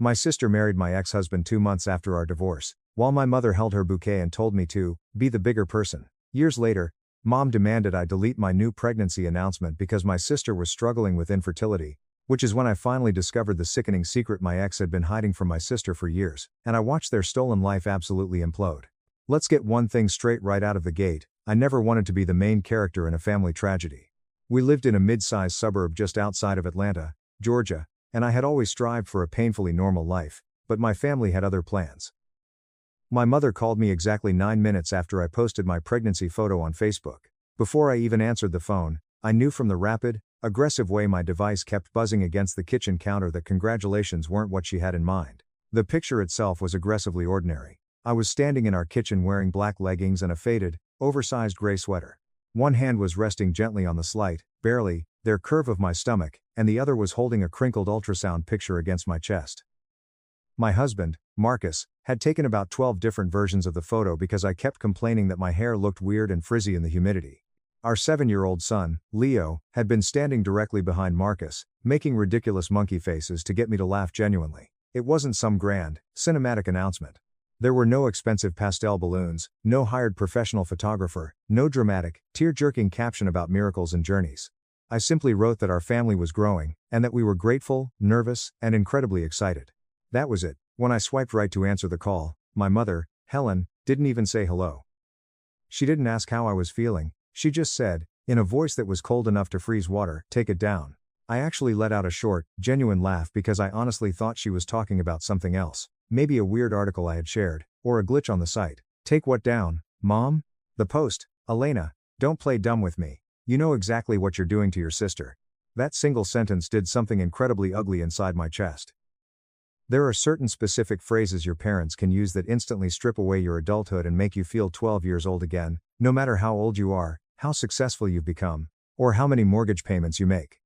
My sister married my ex-husband 2 months after our divorce, while my mother held her bouquet and told me to be the bigger person. Years later, Mom demanded I delete my new pregnancy announcement because my sister was struggling with infertility, which is when I finally discovered the sickening secret my ex had been hiding from my sister for years, and I watched their stolen life absolutely implode. Let's get one thing straight right out of the gate: I never wanted to be the main character in a family tragedy. We lived in a mid-sized suburb just outside of Atlanta, Georgia, and I had always strived for a painfully normal life, but my family had other plans. My mother called me exactly 9 minutes after I posted my pregnancy photo on Facebook. Before I even answered the phone, I knew from the rapid, aggressive way my device kept buzzing against the kitchen counter that congratulations weren't what she had in mind. The picture itself was aggressively ordinary. I was standing in our kitchen wearing black leggings and a faded, oversized gray sweater. One hand was resting gently on the slight, barely, there curve of my stomach, and the other was holding a crinkled ultrasound picture against my chest. My husband, Marcus, had taken about 12 different versions of the photo because I kept complaining that my hair looked weird and frizzy in the humidity. Our 7-year-old son, Leo, had been standing directly behind Marcus, making ridiculous monkey faces to get me to laugh genuinely. It wasn't some grand, cinematic announcement. There were no expensive pastel balloons, no hired professional photographer, no dramatic, tear-jerking caption about miracles and journeys. I simply wrote that our family was growing, and that we were grateful, nervous, and incredibly excited. That was it. When I swiped right to answer the call, my mother, Helen, didn't even say hello. She didn't ask how I was feeling, she just said, in a voice that was cold enough to freeze water, "Take it down." I actually let out a short, genuine laugh because I honestly thought she was talking about something else, maybe a weird article I had shared, or a glitch on the site. "Take what down, Mom?" The post, "Elena, don't play dumb with me. You know exactly what you're doing to your sister." That single sentence did something incredibly ugly inside my chest. There are certain specific phrases your parents can use that instantly strip away your adulthood and make you feel 12 years old again, no matter how old you are, how successful you've become, or how many mortgage payments you make.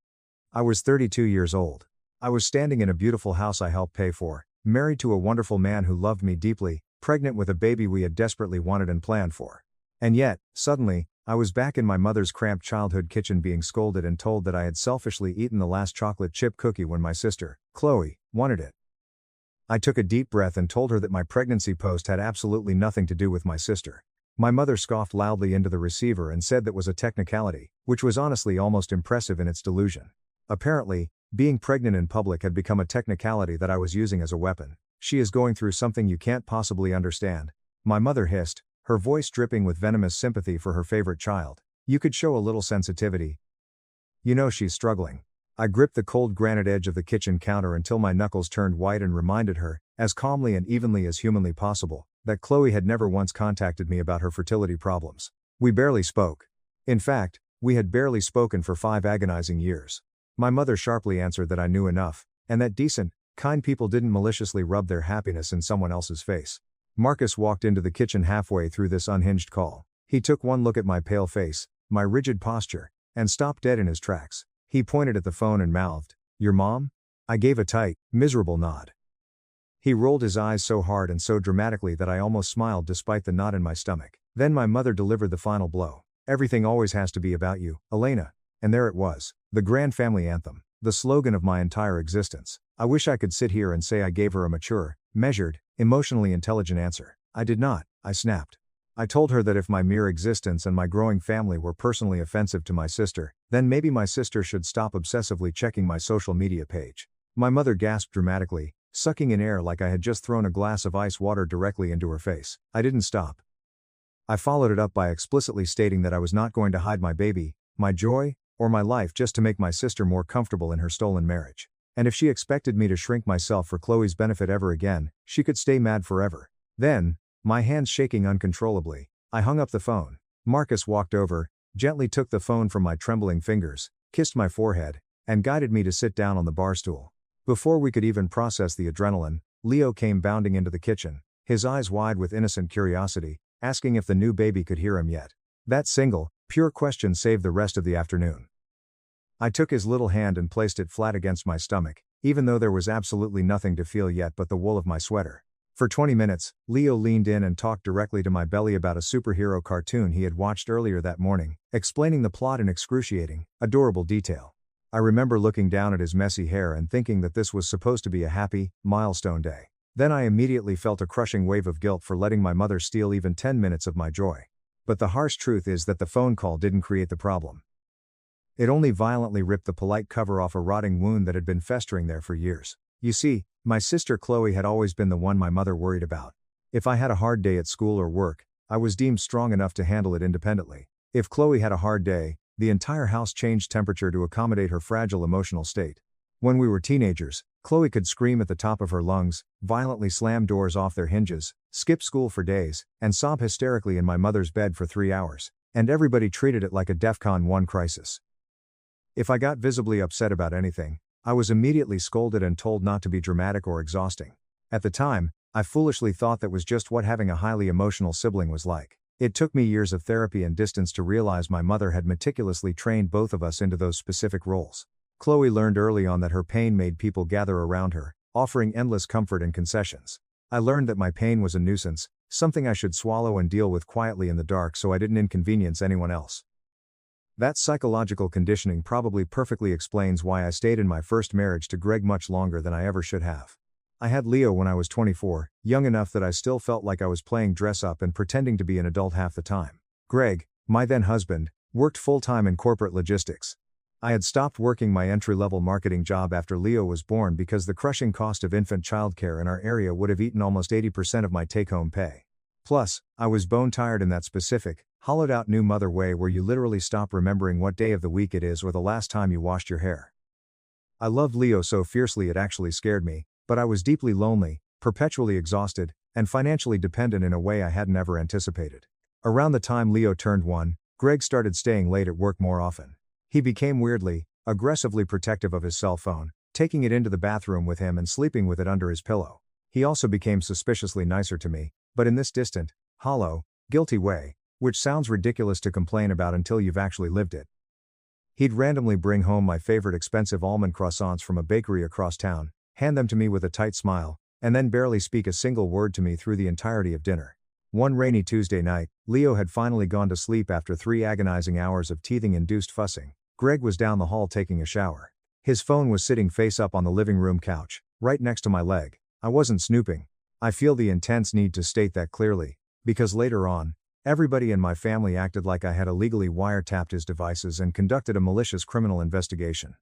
I was 32 years old. I was standing in a beautiful house I helped pay for, married to a wonderful man who loved me deeply, pregnant with a baby we had desperately wanted and planned for. And yet, suddenly, I was back in my mother's cramped childhood kitchen being scolded and told that I had selfishly eaten the last chocolate chip cookie when my sister, Chloe, wanted it. I took a deep breath and told her that my pregnancy post had absolutely nothing to do with my sister. My mother scoffed loudly into the receiver and said that was a technicality, which was honestly almost impressive in its delusion. Apparently, being pregnant in public had become a technicality that I was using as a weapon. "She is going through something you can't possibly understand," my mother hissed, her voice dripping with venomous sympathy for her favorite child. "You could show a little sensitivity. You know she's struggling." I gripped the cold granite edge of the kitchen counter until my knuckles turned white and reminded her, as calmly and evenly as humanly possible, that Chloe had never once contacted me about her fertility problems. We barely spoke. In fact, we had barely spoken for 5 agonizing years. My mother sharply answered that I knew enough, and that decent, kind people didn't maliciously rub their happiness in someone else's face. Marcus walked into the kitchen halfway through this unhinged call. He took one look at my pale face, my rigid posture, and stopped dead in his tracks. He pointed at the phone and mouthed, "Your mom?" I gave a tight, miserable nod. He rolled his eyes so hard and so dramatically that I almost smiled despite the knot in my stomach. Then my mother delivered the final blow. "Everything always has to be about you, Elena." And there it was, the grand family anthem, the slogan of my entire existence. I wish I could sit here and say I gave her a mature, measured, emotionally intelligent answer. I did not. I snapped. I told her that if my mere existence and my growing family were personally offensive to my sister, then maybe my sister should stop obsessively checking my social media page. My mother gasped dramatically, sucking in air like I had just thrown a glass of ice water directly into her face. I didn't stop. I followed it up by explicitly stating that I was not going to hide my baby, my joy, or my life just to make my sister more comfortable in her stolen marriage. And if she expected me to shrink myself for Chloe's benefit ever again, she could stay mad forever. Then, my hands shaking uncontrollably, I hung up the phone. Marcus walked over, gently took the phone from my trembling fingers, kissed my forehead, and guided me to sit down on the bar stool. Before we could even process the adrenaline, Leo came bounding into the kitchen, his eyes wide with innocent curiosity, asking if the new baby could hear him yet. That single, pure question saved the rest of the afternoon. I took his little hand and placed it flat against my stomach, even though there was absolutely nothing to feel yet but the wool of my sweater. For 20 minutes, Leo leaned in and talked directly to my belly about a superhero cartoon he had watched earlier that morning, explaining the plot in excruciating, adorable detail. I remember looking down at his messy hair and thinking that this was supposed to be a happy, milestone day. Then I immediately felt a crushing wave of guilt for letting my mother steal even 10 minutes of my joy. But the harsh truth is that the phone call didn't create the problem. It only violently ripped the polite cover off a rotting wound that had been festering there for years. You see, my sister Chloe had always been the one my mother worried about. If I had a hard day at school or work, I was deemed strong enough to handle it independently. If Chloe had a hard day, the entire house changed temperature to accommodate her fragile emotional state. When we were teenagers, Chloe could scream at the top of her lungs, violently slam doors off their hinges, skip school for days, and sob hysterically in my mother's bed for 3 hours. And everybody treated it like a DEFCON 1 crisis. If I got visibly upset about anything, I was immediately scolded and told not to be dramatic or exhausting. At the time, I foolishly thought that was just what having a highly emotional sibling was like. It took me years of therapy and distance to realize my mother had meticulously trained both of us into those specific roles. Chloe learned early on that her pain made people gather around her, offering endless comfort and concessions. I learned that my pain was a nuisance, something I should swallow and deal with quietly in the dark so I didn't inconvenience anyone else. That psychological conditioning probably perfectly explains why I stayed in my first marriage to Greg much longer than I ever should have. I had Leo when I was 24, young enough that I still felt like I was playing dress-up and pretending to be an adult half the time. Greg, my then husband, worked full-time in corporate logistics. I had stopped working my entry-level marketing job after Leo was born because the crushing cost of infant childcare in our area would have eaten almost 80% of my take-home pay. Plus, I was bone-tired in that specific, hollowed-out new mother way where you literally stop remembering what day of the week it is or the last time you washed your hair. I loved Leo so fiercely it actually scared me, but I was deeply lonely, perpetually exhausted, and financially dependent in a way I hadn't ever anticipated. Around the time Leo turned 1, Greg started staying late at work more often. He became weirdly, aggressively protective of his cell phone, taking it into the bathroom with him and sleeping with it under his pillow. He also became suspiciously nicer to me, but in this distant, hollow, guilty way, which sounds ridiculous to complain about until you've actually lived it. He'd randomly bring home my favorite expensive almond croissants from a bakery across town, hand them to me with a tight smile, and then barely speak a single word to me through the entirety of dinner. One rainy Tuesday night, Leo had finally gone to sleep after 3 agonizing hours of teething-induced fussing. Greg was down the hall taking a shower. His phone was sitting face up on the living room couch, right next to my leg. I wasn't snooping. I feel the intense need to state that clearly, because later on, everybody in my family acted like I had illegally wiretapped his devices and conducted a malicious criminal investigation.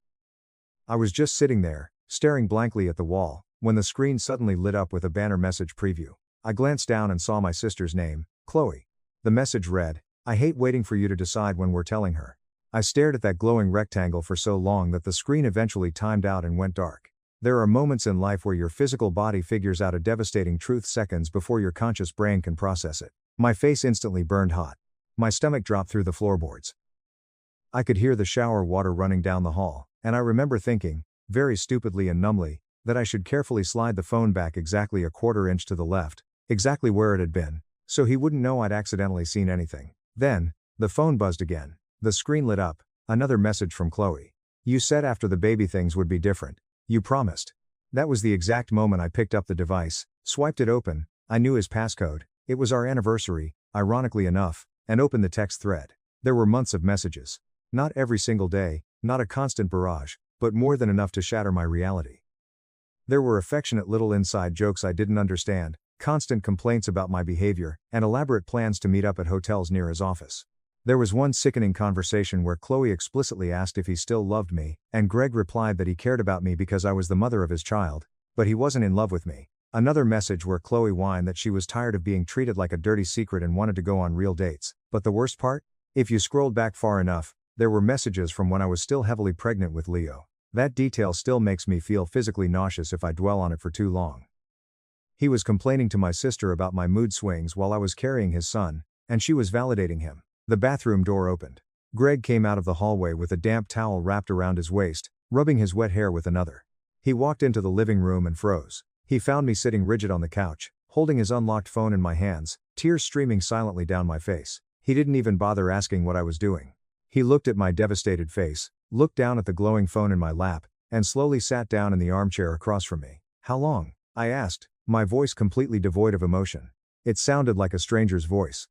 I was just sitting there, staring blankly at the wall, when the screen suddenly lit up with a banner message preview. I glanced down and saw my sister's name, Chloe. The message read, "I hate waiting for you to decide when we're telling her." I stared at that glowing rectangle for so long that the screen eventually timed out and went dark. There are moments in life where your physical body figures out a devastating truth seconds before your conscious brain can process it. My face instantly burned hot. My stomach dropped through the floorboards. I could hear the shower water running down the hall, and I remember thinking, very stupidly and numbly, that I should carefully slide the phone back exactly a quarter inch to the left, exactly where it had been, so he wouldn't know I'd accidentally seen anything. Then, the phone buzzed again. The screen lit up, another message from Chloe. "You said after the baby things would be different. You promised." That was the exact moment I picked up the device, swiped it open. I knew his passcode. It was our anniversary, ironically enough, and opened the text thread. There were months of messages. Not every single day, not a constant barrage, but more than enough to shatter my reality. There were affectionate little inside jokes I didn't understand, constant complaints about my behavior, and elaborate plans to meet up at hotels near his office. There was one sickening conversation where Chloe explicitly asked if he still loved me, and Greg replied that he cared about me because I was the mother of his child, but he wasn't in love with me. Another message where Chloe whined that she was tired of being treated like a dirty secret and wanted to go on real dates. But the worst part? If you scrolled back far enough, there were messages from when I was still heavily pregnant with Leo. That detail still makes me feel physically nauseous if I dwell on it for too long. He was complaining to my sister about my mood swings while I was carrying his son, and she was validating him. The bathroom door opened. Greg came out of the hallway with a damp towel wrapped around his waist, rubbing his wet hair with another. He walked into the living room and froze. He found me sitting rigid on the couch, holding his unlocked phone in my hands, tears streaming silently down my face. He didn't even bother asking what I was doing. He looked at my devastated face, looked down at the glowing phone in my lap, and slowly sat down in the armchair across from me. "How long?" I asked, my voice completely devoid of emotion. It sounded like a stranger's voice.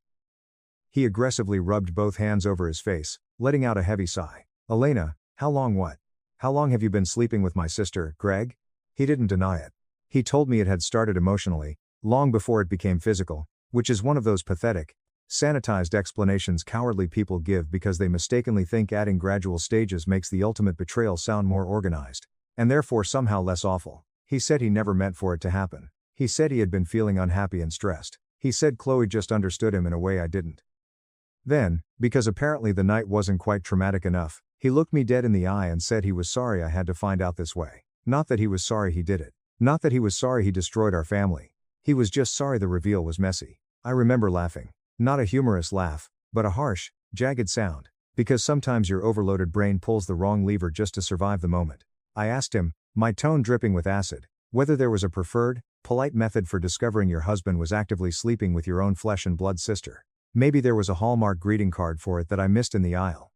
He aggressively rubbed both hands over his face, letting out a heavy sigh. "Elena, how long what? "How long have you been sleeping with my sister, Greg?" He didn't deny it. He told me it had started emotionally, long before it became physical, which is one of those pathetic, sanitized explanations cowardly people give because they mistakenly think adding gradual stages makes the ultimate betrayal sound more organized, and therefore somehow less awful. He said he never meant for it to happen. He said he had been feeling unhappy and stressed. He said Chloe just understood him in a way I didn't. Then, because apparently the night wasn't quite traumatic enough, he looked me dead in the eye and said he was sorry I had to find out this way. Not that he was sorry he did it. Not that he was sorry he destroyed our family. He was just sorry the reveal was messy. I remember laughing. Not a humorous laugh, but a harsh, jagged sound. Because sometimes your overloaded brain pulls the wrong lever just to survive the moment. I asked him, my tone dripping with acid, whether there was a preferred, polite method for discovering your husband was actively sleeping with your own flesh and blood sister. Maybe there was a Hallmark greeting card for it that I missed in the aisle.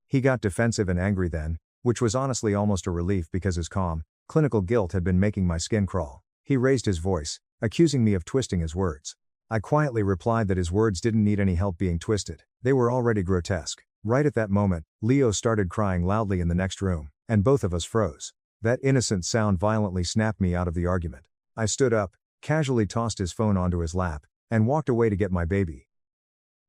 He got defensive and angry then, which was honestly almost a relief because his calm, clinical guilt had been making my skin crawl. He raised his voice, accusing me of twisting his words. I quietly replied that his words didn't need any help being twisted. They were already grotesque. Right at that moment, Leo started crying loudly in the next room, and both of us froze. That innocent sound violently snapped me out of the argument. I stood up, casually tossed his phone onto his lap, and walked away to get my baby.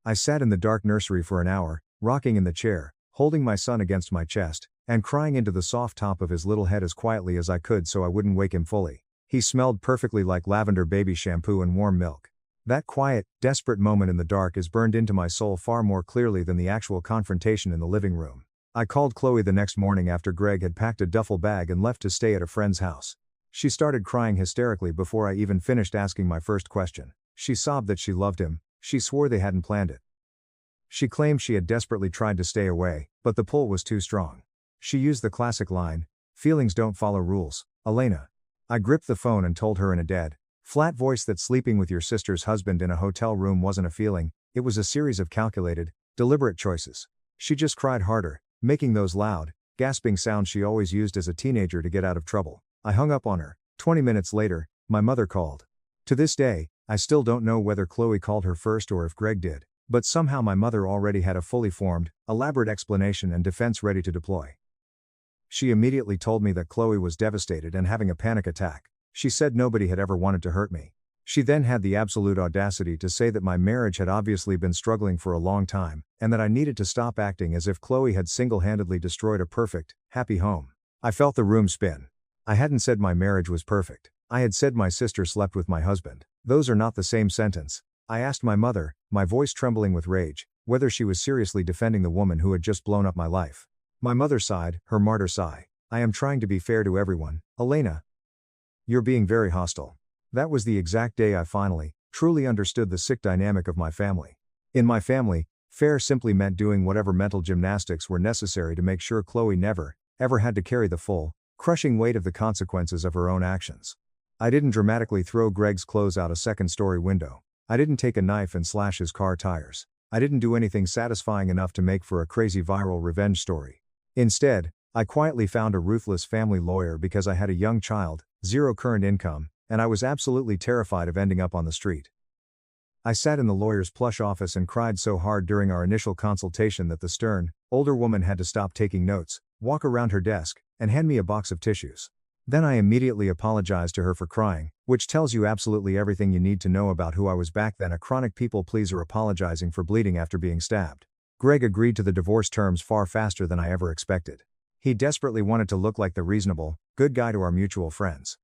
I sat in the dark nursery for an hour, rocking in the chair, holding my son against my chest, and crying into the soft top of his little head as quietly as I could so I wouldn't wake him fully. He smelled perfectly like lavender baby shampoo and warm milk. That quiet, desperate moment in the dark is burned into my soul far more clearly than the actual confrontation in the living room. I called Chloe the next morning after Greg had packed a duffel bag and left to stay at a friend's house. She started crying hysterically before I even finished asking my first question. She sobbed that she loved him. She swore they hadn't planned it. She claimed she had desperately tried to stay away, but the pull was too strong. She used the classic line, "Feelings don't follow rules, Elena." I gripped the phone and told her in a dead, flat voice that sleeping with your sister's husband in a hotel room wasn't a feeling, it was a series of calculated, deliberate choices. She just cried harder, making those loud, gasping sounds she always used as a teenager to get out of trouble. I hung up on her. 20 minutes later, my mother called. To this day, I still don't know whether Chloe called her first or if Greg did, but somehow my mother already had a fully formed, elaborate explanation and defense ready to deploy. She immediately told me that Chloe was devastated and having a panic attack. She said nobody had ever wanted to hurt me. She then had the absolute audacity to say that my marriage had obviously been struggling for a long time, and that I needed to stop acting as if Chloe had single-handedly destroyed a perfect, happy home. I felt the room spin. I hadn't said my marriage was perfect. I had said my sister slept with my husband. Those are not the same sentence. I asked my mother, my voice trembling with rage, whether she was seriously defending the woman who had just blown up my life. My mother sighed, her martyr sigh. "I am trying to be fair to everyone, Elena. You're being very hostile." That was the exact day I finally, truly understood the sick dynamic of my family. In my family, fair simply meant doing whatever mental gymnastics were necessary to make sure Chloe never, ever had to carry the full, crushing weight of the consequences of her own actions. I didn't dramatically throw Greg's clothes out a second-story window. I didn't take a knife and slash his car tires. I didn't do anything satisfying enough to make for a crazy viral revenge story. Instead, I quietly found a ruthless family lawyer because I had a young child, zero current income, and I was absolutely terrified of ending up on the street. I sat in the lawyer's plush office and cried so hard during our initial consultation that the stern, older woman had to stop taking notes, walk around her desk, and hand me a box of tissues. Then I immediately apologized to her for crying, which tells you absolutely everything you need to know about who I was back then, a chronic people pleaser apologizing for bleeding after being stabbed. Greg agreed to the divorce terms far faster than I ever expected. He desperately wanted to look like the reasonable, good guy to our mutual friends.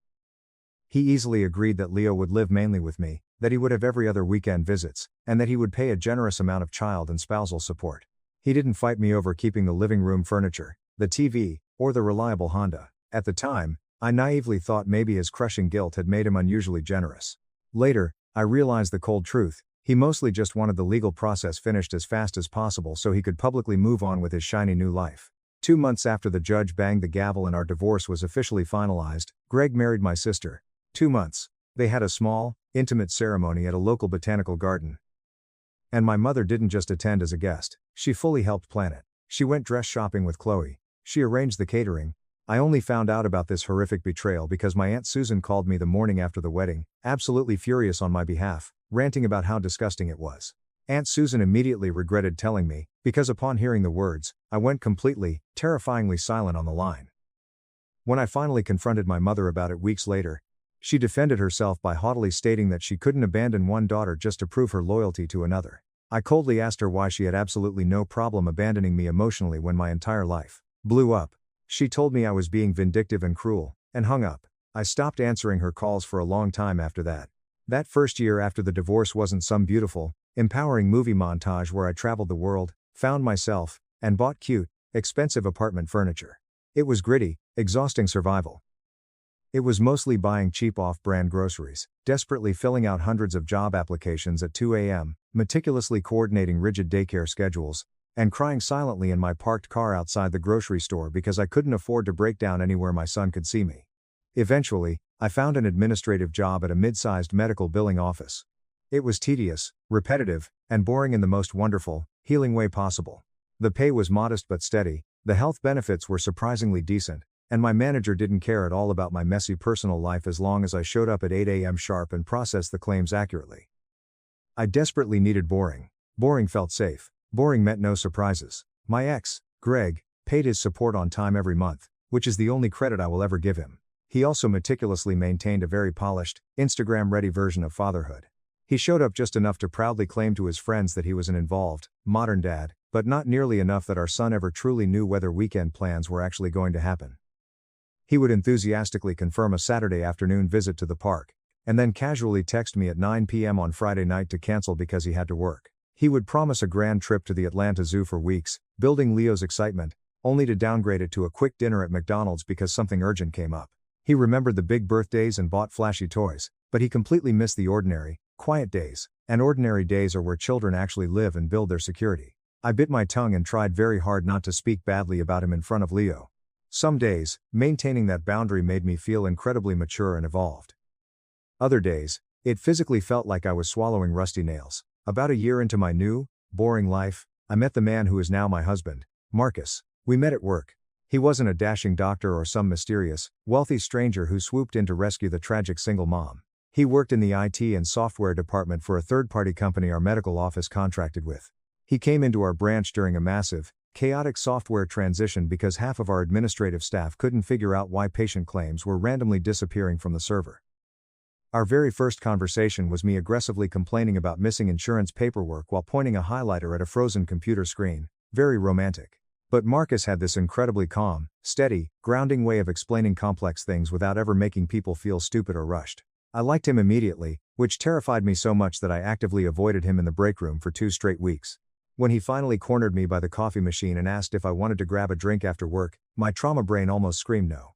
He easily agreed that Leo would live mainly with me, that he would have every other weekend visits, and that he would pay a generous amount of child and spousal support. He didn't fight me over keeping the living room furniture, the TV, or the reliable Honda. At the time, I naively thought maybe his crushing guilt had made him unusually generous. Later, I realized the cold truth. He mostly just wanted the legal process finished as fast as possible so he could publicly move on with his shiny new life. 2 months after the judge banged the gavel and our divorce was officially finalized, Greg married my sister. 2 months. They had a small, intimate ceremony at a local botanical garden. And my mother didn't just attend as a guest, she fully helped plan it. She went dress shopping with Chloe. She arranged the catering. I only found out about this horrific betrayal because my Aunt Susan called me the morning after the wedding, absolutely furious on my behalf, ranting about how disgusting it was. Aunt Susan immediately regretted telling me, because upon hearing the words, I went completely, terrifyingly silent on the line. When I finally confronted my mother about it weeks later, she defended herself by haughtily stating that she couldn't abandon one daughter just to prove her loyalty to another. I coldly asked her why she had absolutely no problem abandoning me emotionally when my entire life blew up. She told me I was being vindictive and cruel, and hung up. I stopped answering her calls for a long time after that. That first year after the divorce wasn't some beautiful, empowering movie montage where I traveled the world, found myself, and bought cute, expensive apartment furniture. It was gritty, exhausting survival. It was mostly buying cheap off-brand groceries, desperately filling out hundreds of job applications at 2 a.m., meticulously coordinating rigid daycare schedules, and crying silently in my parked car outside the grocery store because I couldn't afford to break down anywhere my son could see me. Eventually, I found an administrative job at a mid-sized medical billing office. It was tedious, repetitive, and boring in the most wonderful, healing way possible. The pay was modest but steady, the health benefits were surprisingly decent, and my manager didn't care at all about my messy personal life as long as I showed up at 8 a.m. sharp and processed the claims accurately. I desperately needed boring. Boring felt safe. Boring meant no surprises. My ex, Greg, paid his support on time every month, which is the only credit I will ever give him. He also meticulously maintained a very polished, Instagram-ready version of fatherhood. He showed up just enough to proudly claim to his friends that he was an involved, modern dad, but not nearly enough that our son ever truly knew whether weekend plans were actually going to happen. He would enthusiastically confirm a Saturday afternoon visit to the park, and then casually text me at 9 p.m. on Friday night to cancel because he had to work. He would promise a grand trip to the Atlanta Zoo for weeks, building Leo's excitement, only to downgrade it to a quick dinner at McDonald's because something urgent came up. He remembered the big birthdays and bought flashy toys, but he completely missed the ordinary, quiet days, and ordinary days are where children actually live and build their security. I bit my tongue and tried very hard not to speak badly about him in front of Leo. Some days, maintaining that boundary made me feel incredibly mature and evolved. Other days, it physically felt like I was swallowing rusty nails. About a year into my new, boring life, I met the man who is now my husband, Marcus. We met at work. He wasn't a dashing doctor or some mysterious, wealthy stranger who swooped in to rescue the tragic single mom. He worked in the IT and software department for a third-party company our medical office contracted with. He came into our branch during a massive, chaotic software transition because half of our administrative staff couldn't figure out why patient claims were randomly disappearing from the server. Our very first conversation was me aggressively complaining about missing insurance paperwork while pointing a highlighter at a frozen computer screen. Very romantic. But Marcus had this incredibly calm, steady, grounding way of explaining complex things without ever making people feel stupid or rushed. I liked him immediately, which terrified me so much that I actively avoided him in the break room for 2 straight weeks. When he finally cornered me by the coffee machine and asked if I wanted to grab a drink after work, my trauma brain almost screamed no.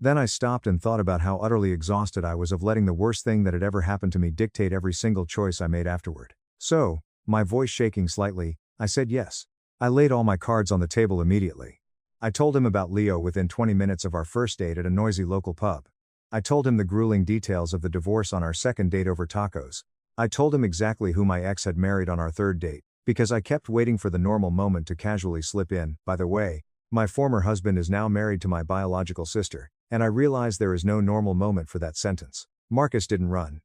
Then I stopped and thought about how utterly exhausted I was of letting the worst thing that had ever happened to me dictate every single choice I made afterward. So, my voice shaking slightly, I said yes. I laid all my cards on the table immediately. I told him about Leo within 20 minutes of our first date at a noisy local pub. I told him the grueling details of the divorce on our second date over tacos. I told him exactly who my ex had married on our third date, because I kept waiting for the normal moment to casually slip in. By the way, my former husband is now married to my biological sister, and I realize there is no normal moment for that sentence. Marcus didn't run.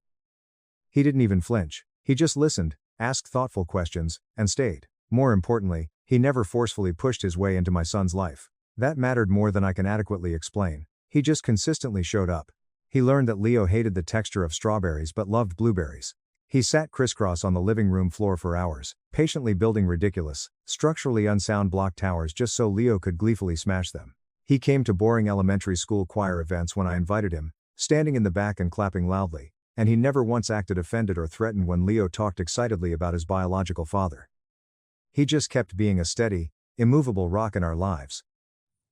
He didn't even flinch. He just listened, asked thoughtful questions, and stayed. More importantly, he never forcefully pushed his way into my son's life. That mattered more than I can adequately explain. He just consistently showed up. He learned that Leo hated the texture of strawberries but loved blueberries. He sat crisscross on the living room floor for hours, patiently building ridiculous, structurally unsound block towers just so Leo could gleefully smash them. He came to boring elementary school choir events when I invited him, standing in the back and clapping loudly, and he never once acted offended or threatened when Leo talked excitedly about his biological father. He just kept being a steady, immovable rock in our lives.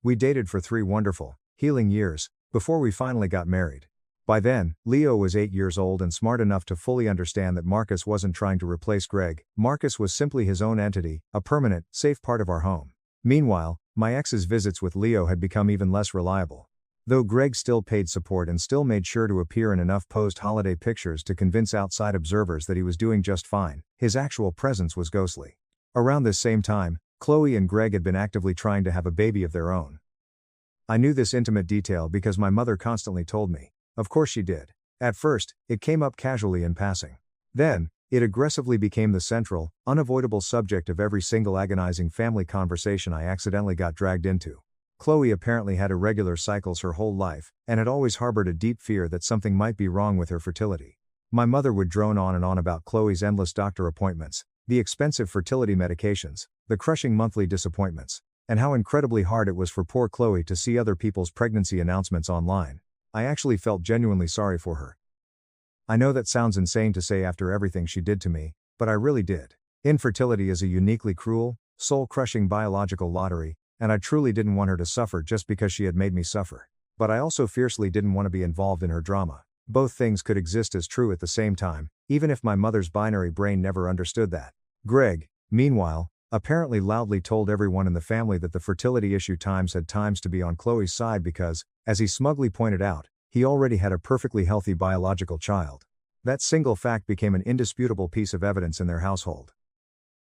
We dated for 3 wonderful, healing years, before we finally got married. By then, Leo was 8 years old and smart enough to fully understand that Marcus wasn't trying to replace Greg. Marcus was simply his own entity, a permanent, safe part of our home. Meanwhile, my ex's visits with Leo had become even less reliable. Though Greg still paid support and still made sure to appear in enough post-holiday pictures to convince outside observers that he was doing just fine, his actual presence was ghostly. Around this same time, Chloe and Greg had been actively trying to have a baby of their own. I knew this intimate detail because my mother constantly told me. Of course she did. At first, it came up casually in passing. Then, it aggressively became the central, unavoidable subject of every single agonizing family conversation I accidentally got dragged into. Chloe apparently had irregular cycles her whole life, and had always harbored a deep fear that something might be wrong with her fertility. My mother would drone on and on about Chloe's endless doctor appointments, the expensive fertility medications, the crushing monthly disappointments, and how incredibly hard it was for poor Chloe to see other people's pregnancy announcements online. I actually felt genuinely sorry for her. I know that sounds insane to say after everything she did to me, but I really did. Infertility is a uniquely cruel, soul-crushing biological lottery, and I truly didn't want her to suffer just because she had made me suffer. But I also fiercely didn't want to be involved in her drama. Both things could exist as true at the same time, even if my mother's binary brain never understood that. Greg, meanwhile, apparently loudly told everyone in the family that the fertility issue times had times to be on Chloe's side because, as he smugly pointed out, he already had a perfectly healthy biological child. That single fact became an indisputable piece of evidence in their household.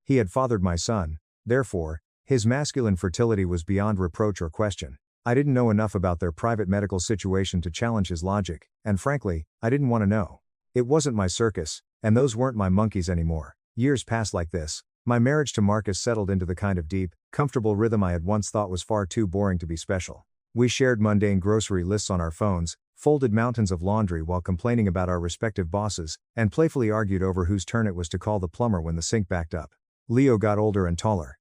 He had fathered my son, therefore, his masculine fertility was beyond reproach or question. I didn't know enough about their private medical situation to challenge his logic, and frankly, I didn't want to know. It wasn't my circus, and those weren't my monkeys anymore. Years passed like this. My marriage to Marcus settled into the kind of deep, comfortable rhythm I had once thought was far too boring to be special. We shared mundane grocery lists on our phones, folded mountains of laundry while complaining about our respective bosses, and playfully argued over whose turn it was to call the plumber when the sink backed up. Leo got older and taller.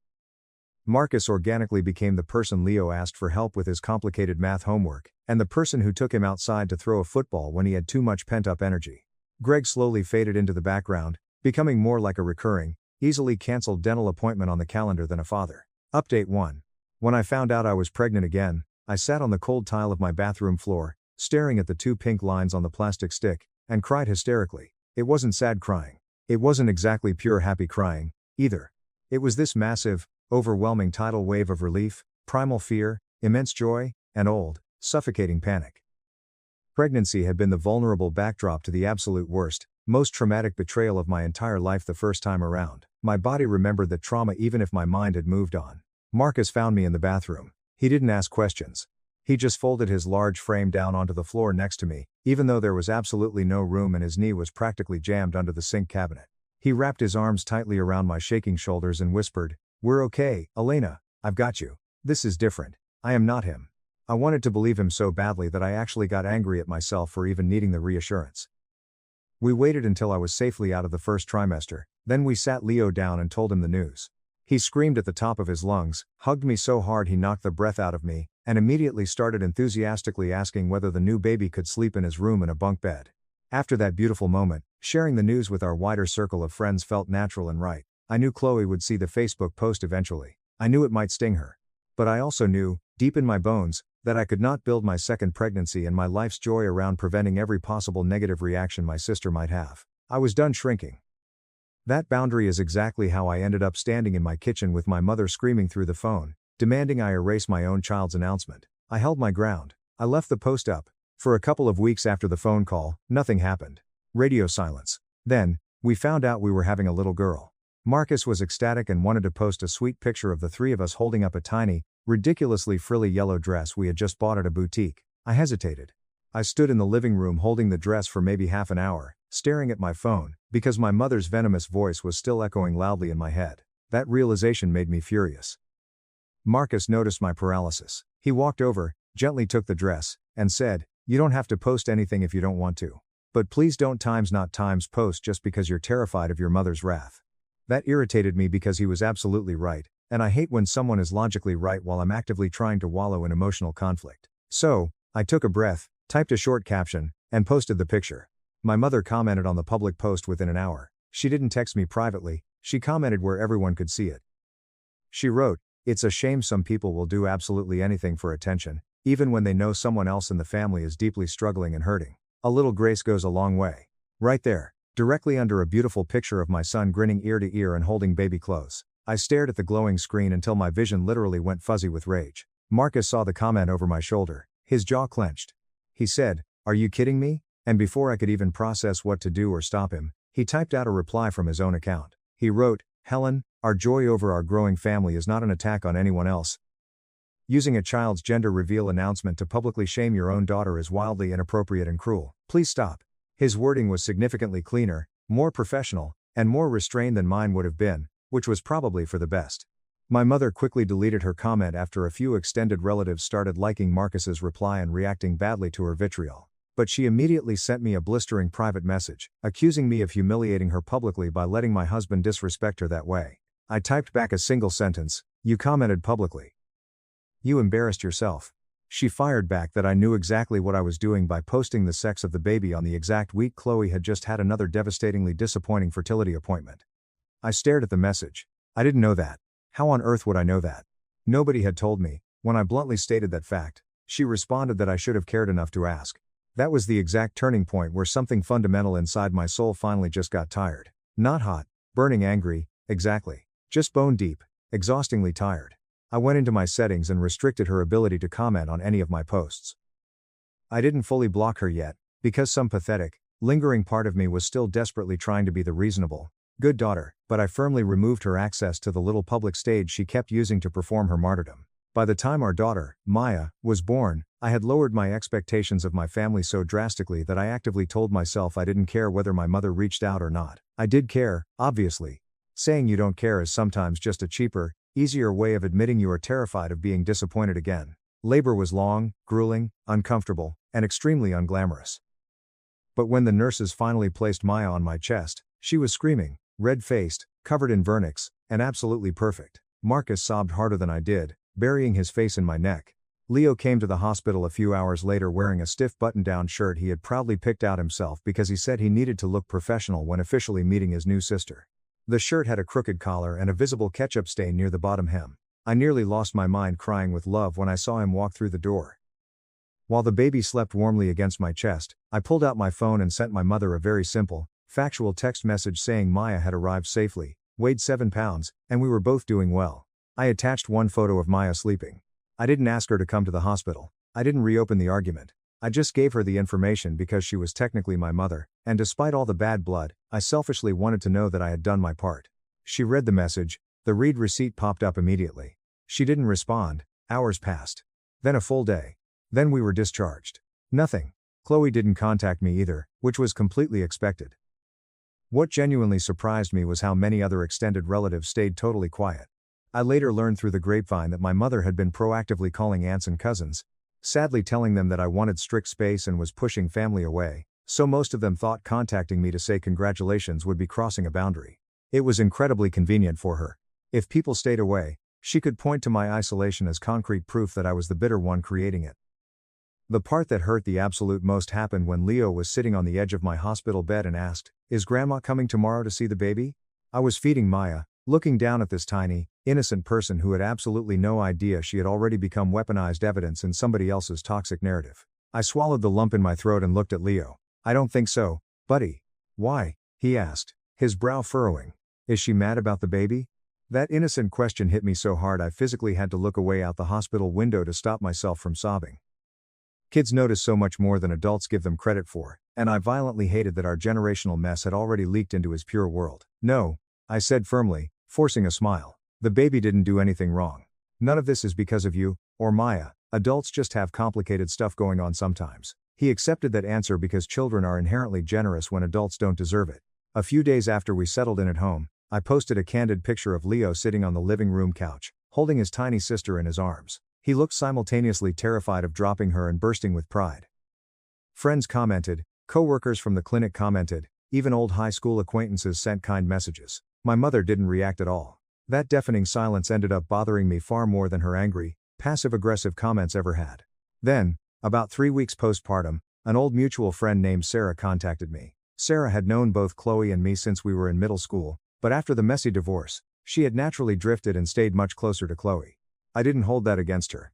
Marcus organically became the person Leo asked for help with his complicated math homework, and the person who took him outside to throw a football when he had too much pent-up energy. Greg slowly faded into the background, becoming more like a recurring, easily cancelled dental appointment on the calendar than a father. Update 1. When I found out I was pregnant again, I sat on the cold tile of my bathroom floor, staring at the 2 pink lines on the plastic stick, and cried hysterically. It wasn't sad crying. It wasn't exactly pure happy crying, either. It was this massive, overwhelming tidal wave of relief, primal fear, immense joy, and old, suffocating panic. Pregnancy had been the vulnerable backdrop to the absolute worst, most traumatic betrayal of my entire life the first time around. My body remembered that trauma even if my mind had moved on. Marcus found me in the bathroom. He didn't ask questions. He just folded his large frame down onto the floor next to me, even though there was absolutely no room and his knee was practically jammed under the sink cabinet. He wrapped his arms tightly around my shaking shoulders and whispered, "We're okay, Elena, I've got you. This is different. I am not him." I wanted to believe him so badly that I actually got angry at myself for even needing the reassurance. We waited until I was safely out of the first trimester, then we sat Leo down and told him the news. He screamed at the top of his lungs, hugged me so hard he knocked the breath out of me, and immediately started enthusiastically asking whether the new baby could sleep in his room in a bunk bed. After that beautiful moment, sharing the news with our wider circle of friends felt natural and right. I knew Chloe would see the Facebook post eventually. I knew it might sting her. But I also knew, deep in my bones, that I could not build my second pregnancy and my life's joy around preventing every possible negative reaction my sister might have. I was done shrinking. That boundary is exactly how I ended up standing in my kitchen with my mother screaming through the phone, demanding I erase my own child's announcement. I held my ground. I left the post up. For a couple of weeks after the phone call, nothing happened. Radio silence. Then, we found out we were having a little girl. Marcus was ecstatic and wanted to post a sweet picture of the 3 of us holding up a tiny, ridiculously frilly yellow dress we had just bought at a boutique. I hesitated. I stood in the living room holding the dress for maybe half an hour, staring at my phone, because my mother's venomous voice was still echoing loudly in my head. That realization made me furious. Marcus noticed my paralysis. He walked over, gently took the dress, and said, "You don't have to post anything if you don't want to. But please don't not times post just because you're terrified of your mother's wrath." That irritated me because he was absolutely right, and I hate when someone is logically right while I'm actively trying to wallow in emotional conflict. So, I took a breath, typed a short caption, and posted the picture. My mother commented on the public post within an hour. She didn't text me privately, she commented where everyone could see it. She wrote, "It's a shame some people will do absolutely anything for attention, even when they know someone else in the family is deeply struggling and hurting. A little grace goes a long way." Right there, directly under a beautiful picture of my son grinning ear to ear and holding baby clothes. I stared at the glowing screen until my vision literally went fuzzy with rage. Marcus saw the comment over my shoulder, his jaw clenched. He said, "Are you kidding me?" And before I could even process what to do or stop him, he typed out a reply from his own account. He wrote, "Helen, our joy over our growing family is not an attack on anyone else. Using a child's gender reveal announcement to publicly shame your own daughter is wildly inappropriate and cruel. Please stop." His wording was significantly cleaner, more professional, and more restrained than mine would have been, which was probably for the best. My mother quickly deleted her comment after a few extended relatives started liking Marcus's reply and reacting badly to her vitriol. But she immediately sent me a blistering private message, accusing me of humiliating her publicly by letting my husband disrespect her that way. I typed back a single sentence, "You commented publicly. You embarrassed yourself." She fired back that I knew exactly what I was doing by posting the sex of the baby on the exact week Chloe had just had another devastatingly disappointing fertility appointment. I stared at the message. I didn't know that. How on earth would I know that? Nobody had told me. When I bluntly stated that fact, she responded that I should have cared enough to ask. That was the exact turning point where something fundamental inside my soul finally just got tired. Not hot, burning angry, exactly. Just bone deep, exhaustingly tired. I went into my settings and restricted her ability to comment on any of my posts. I didn't fully block her yet, because some pathetic, lingering part of me was still desperately trying to be the reasonable, good daughter, but I firmly removed her access to the little public stage she kept using to perform her martyrdom. By the time our daughter, Maya, was born, I had lowered my expectations of my family so drastically that I actively told myself I didn't care whether my mother reached out or not. I did care, obviously. Saying you don't care is sometimes just a cheaper, easier way of admitting you are terrified of being disappointed again. Labor was long, grueling, uncomfortable, and extremely unglamorous. But when the nurses finally placed Maya on my chest, she was screaming, red-faced, covered in vernix, and absolutely perfect. Marcus sobbed harder than I did, burying his face in my neck. Leo came to the hospital a few hours later wearing a stiff button-down shirt he had proudly picked out himself because he said he needed to look professional when officially meeting his new sister. The shirt had a crooked collar and a visible ketchup stain near the bottom hem. I nearly lost my mind crying with love when I saw him walk through the door. While the baby slept warmly against my chest, I pulled out my phone and sent my mother a very simple, factual text message saying Maya had arrived safely, weighed 7 pounds, and we were both doing well. I attached one photo of Maya sleeping. I didn't ask her to come to the hospital. I didn't reopen the argument. I just gave her the information because she was technically my mother, and despite all the bad blood, I selfishly wanted to know that I had done my part. She read the message, the read receipt popped up immediately. She didn't respond, hours passed. Then a full day. Then we were discharged. Nothing. Chloe didn't contact me either, which was completely expected. What genuinely surprised me was how many other extended relatives stayed totally quiet. I later learned through the grapevine that my mother had been proactively calling aunts and cousins, sadly telling them that I wanted strict space and was pushing family away, so most of them thought contacting me to say congratulations would be crossing a boundary. It was incredibly convenient for her. If people stayed away, she could point to my isolation as concrete proof that I was the bitter one creating it. The part that hurt the absolute most happened when Leo was sitting on the edge of my hospital bed and asked, "Is Grandma coming tomorrow to see the baby?" I was feeding Maya, looking down at this tiny, innocent person who had absolutely no idea she had already become weaponized evidence in somebody else's toxic narrative. I swallowed the lump in my throat and looked at Leo. "I don't think so, buddy." "Why?" he asked, his brow furrowing. "Is she mad about the baby?" That innocent question hit me so hard I physically had to look away out the hospital window to stop myself from sobbing. Kids notice so much more than adults give them credit for, and I violently hated that our generational mess had already leaked into his pure world. "No," I said firmly, forcing a smile. "The baby didn't do anything wrong. None of this is because of you, or Maya. Adults just have complicated stuff going on sometimes." He accepted that answer because children are inherently generous when adults don't deserve it. A few days after we settled in at home, I posted a candid picture of Leo sitting on the living room couch, holding his tiny sister in his arms. He looked simultaneously terrified of dropping her and bursting with pride. Friends commented, coworkers from the clinic commented, even old high school acquaintances sent kind messages. My mother didn't react at all. That deafening silence ended up bothering me far more than her angry, passive-aggressive comments ever had. Then, about 3 weeks postpartum, an old mutual friend named Sarah contacted me. Sarah had known both Chloe and me since we were in middle school, but after the messy divorce, she had naturally drifted and stayed much closer to Chloe. I didn't hold that against her.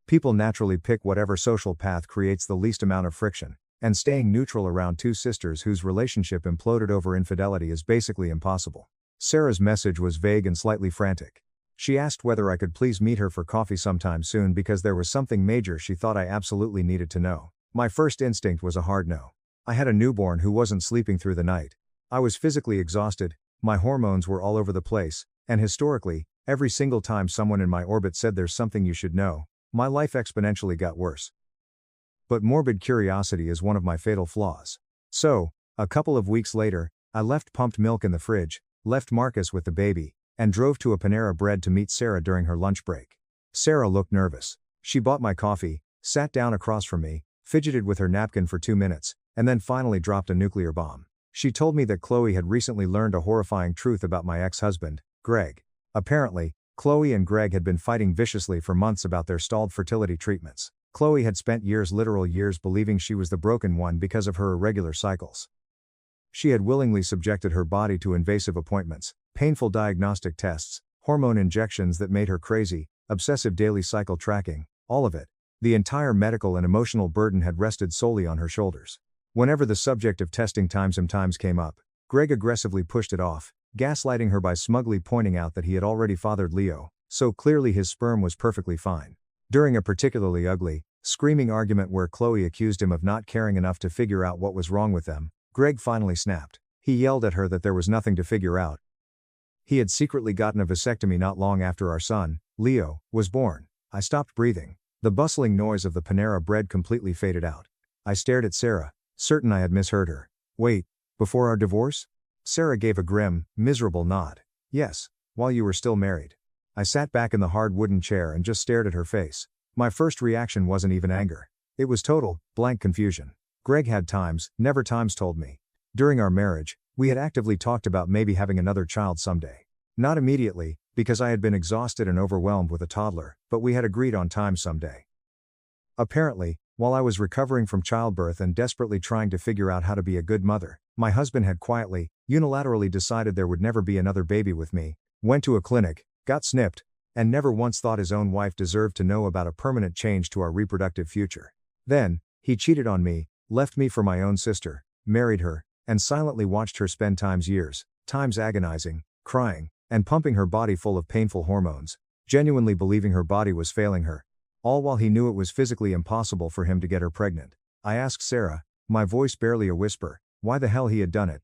People naturally pick whatever social path creates the least amount of friction, and staying neutral around two sisters whose relationship imploded over infidelity is basically impossible. Sarah's message was vague and slightly frantic. She asked whether I could please meet her for coffee sometime soon because there was something major she thought I absolutely needed to know. My first instinct was a hard no. I had a newborn who wasn't sleeping through the night. I was physically exhausted, my hormones were all over the place, and historically, every single time someone in my orbit said there's something you should know, my life exponentially got worse. But morbid curiosity is one of my fatal flaws. So, a couple of weeks later, I left pumped milk in the fridge, left Marcus with the baby, and drove to a Panera Bread to meet Sarah during her lunch break. Sarah looked nervous. She bought my coffee, sat down across from me, fidgeted with her napkin for 2 minutes, and then finally dropped a nuclear bomb. She told me that Chloe had recently learned a horrifying truth about my ex-husband, Greg. Apparently, Chloe and Greg had been fighting viciously for months about their stalled fertility treatments. Chloe had spent years, literal years, believing she was the broken one because of her irregular cycles. She had willingly subjected her body to invasive appointments, painful diagnostic tests, hormone injections that made her crazy, obsessive daily cycle tracking, all of it. The entire medical and emotional burden had rested solely on her shoulders. Whenever the subject of testing sometimes came up, Greg aggressively pushed it off, gaslighting her by smugly pointing out that he had already fathered Leo, so clearly his sperm was perfectly fine. During a particularly ugly, screaming argument where Chloe accused him of not caring enough to figure out what was wrong with them, Greg finally snapped. He yelled at her that there was nothing to figure out. He had secretly gotten a vasectomy not long after our son, Leo, was born. I stopped breathing. The bustling noise of the Panera Bread completely faded out. I stared at Sarah, certain I had misheard her. Wait, before our divorce? Sarah gave a grim, miserable nod. Yes, while you were still married. I sat back in the hard wooden chair and just stared at her face. My first reaction wasn't even anger. It was total, blank confusion. Greg had never told me. During our marriage, we had actively talked about maybe having another child someday. Not immediately, because I had been exhausted and overwhelmed with a toddler, but we had agreed on time someday. Apparently, while I was recovering from childbirth and desperately trying to figure out how to be a good mother, my husband had quietly, unilaterally decided there would never be another baby with me, went to a clinic, got snipped, and never once thought his own wife deserved to know about a permanent change to our reproductive future. Then, he cheated on me, left me for my own sister, married her, and silently watched her spend years agonizing, crying, and pumping her body full of painful hormones, genuinely believing her body was failing her, all while he knew it was physically impossible for him to get her pregnant. I asked Sarah, my voice barely a whisper, why the hell he had done it.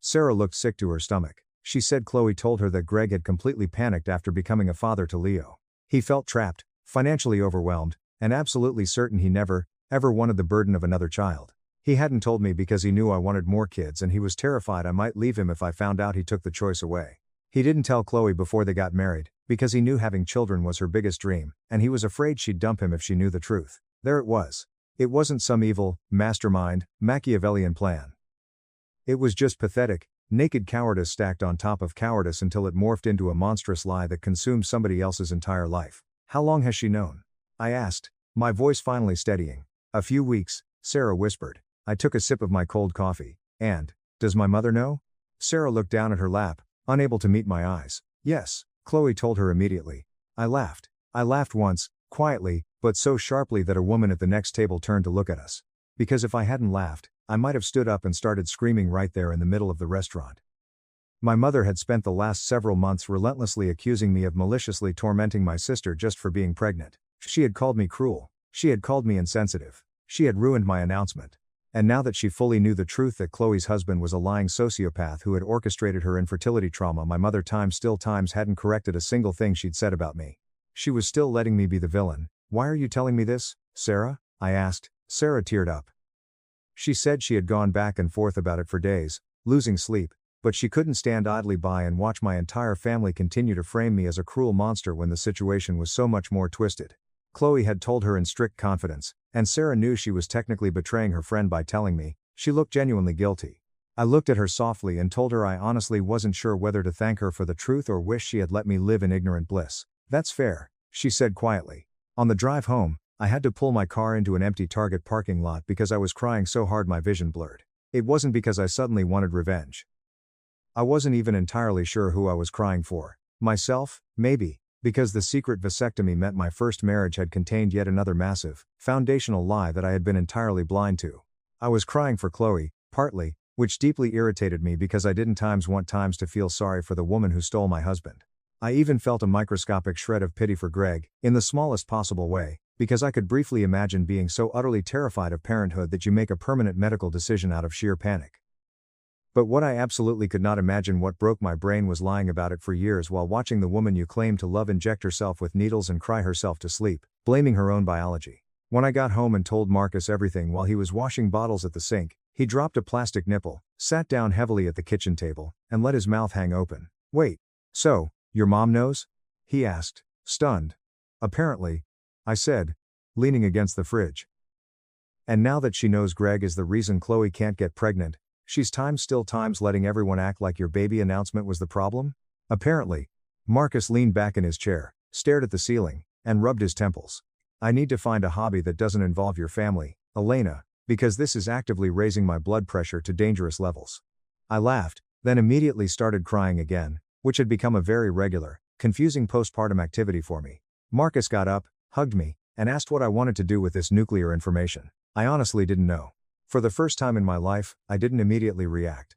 Sarah looked sick to her stomach. She said Chloe told her that Greg had completely panicked after becoming a father to Leo. He felt trapped, financially overwhelmed, and absolutely certain he never, ever wanted the burden of another child. He hadn't told me because he knew I wanted more kids and he was terrified I might leave him if I found out he took the choice away. He didn't tell Chloe before they got married, because he knew having children was her biggest dream, and he was afraid she'd dump him if she knew the truth. There it was. It wasn't some evil, mastermind, Machiavellian plan. It was just pathetic, naked cowardice stacked on top of cowardice until it morphed into a monstrous lie that consumed somebody else's entire life. How long has she known? I asked, my voice finally steadying. A few weeks, Sarah whispered. I took a sip of my cold coffee. And, does my mother know? Sarah looked down at her lap, unable to meet my eyes. Yes, Chloe told her immediately. I laughed. I laughed once, quietly, but so sharply that a woman at the next table turned to look at us. Because if I hadn't laughed, I might have stood up and started screaming right there in the middle of the restaurant. My mother had spent the last several months relentlessly accusing me of maliciously tormenting my sister just for being pregnant. She had called me cruel. She had called me insensitive. She had ruined my announcement. And now that she fully knew the truth that Chloe's husband was a lying sociopath who had orchestrated her infertility trauma, my mother hadn't corrected a single thing she'd said about me. She was still letting me be the villain. Why are you telling me this, Sarah? I asked. Sarah teared up. She said she had gone back and forth about it for days, losing sleep, but she couldn't stand idly by and watch my entire family continue to frame me as a cruel monster when the situation was so much more twisted. Chloe had told her in strict confidence, and Sarah knew she was technically betraying her friend by telling me. She looked genuinely guilty. I looked at her softly and told her I honestly wasn't sure whether to thank her for the truth or wish she had let me live in ignorant bliss. That's fair, she said quietly. On the drive home, I had to pull my car into an empty Target parking lot because I was crying so hard my vision blurred. It wasn't because I suddenly wanted revenge. I wasn't even entirely sure who I was crying for. Myself, maybe. Because the secret vasectomy meant my first marriage had contained yet another massive, foundational lie that I had been entirely blind to. I was crying for Chloe, partly, which deeply irritated me because I didn't want to feel sorry for the woman who stole my husband. I even felt a microscopic shred of pity for Greg, in the smallest possible way, because I could briefly imagine being so utterly terrified of parenthood that you make a permanent medical decision out of sheer panic. But what I absolutely could not imagine, what broke my brain, was lying about it for years while watching the woman you claim to love inject herself with needles and cry herself to sleep, blaming her own biology. When I got home and told Marcus everything while he was washing bottles at the sink, he dropped a plastic nipple, sat down heavily at the kitchen table, and let his mouth hang open. Wait. "So, your mom knows?" he asked, stunned. "Apparently," I said, leaning against the fridge. "And now that she knows Greg is the reason Chloe can't get pregnant, she's times letting everyone act like your baby announcement was the problem?" "Apparently." Marcus leaned back in his chair, stared at the ceiling, and rubbed his temples. "I need to find a hobby that doesn't involve your family, Elena, because this is actively raising my blood pressure to dangerous levels." I laughed, then immediately started crying again, which had become a very regular, confusing postpartum activity for me. Marcus got up, hugged me, and asked what I wanted to do with this nuclear information. I honestly didn't know. For the first time in my life, I didn't immediately react.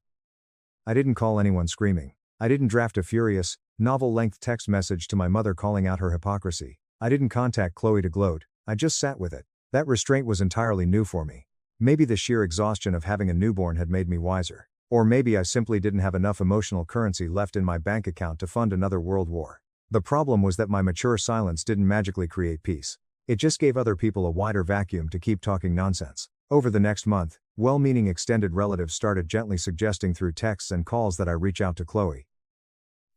I didn't call anyone screaming. I didn't draft a furious, novel-length text message to my mother calling out her hypocrisy. I didn't contact Chloe to gloat. I just sat with it. That restraint was entirely new for me. Maybe the sheer exhaustion of having a newborn had made me wiser. Or maybe I simply didn't have enough emotional currency left in my bank account to fund another world war. The problem was that my mature silence didn't magically create peace. It just gave other people a wider vacuum to keep talking nonsense. Over the next month, well-meaning extended relatives started gently suggesting through texts and calls that I reach out to Chloe.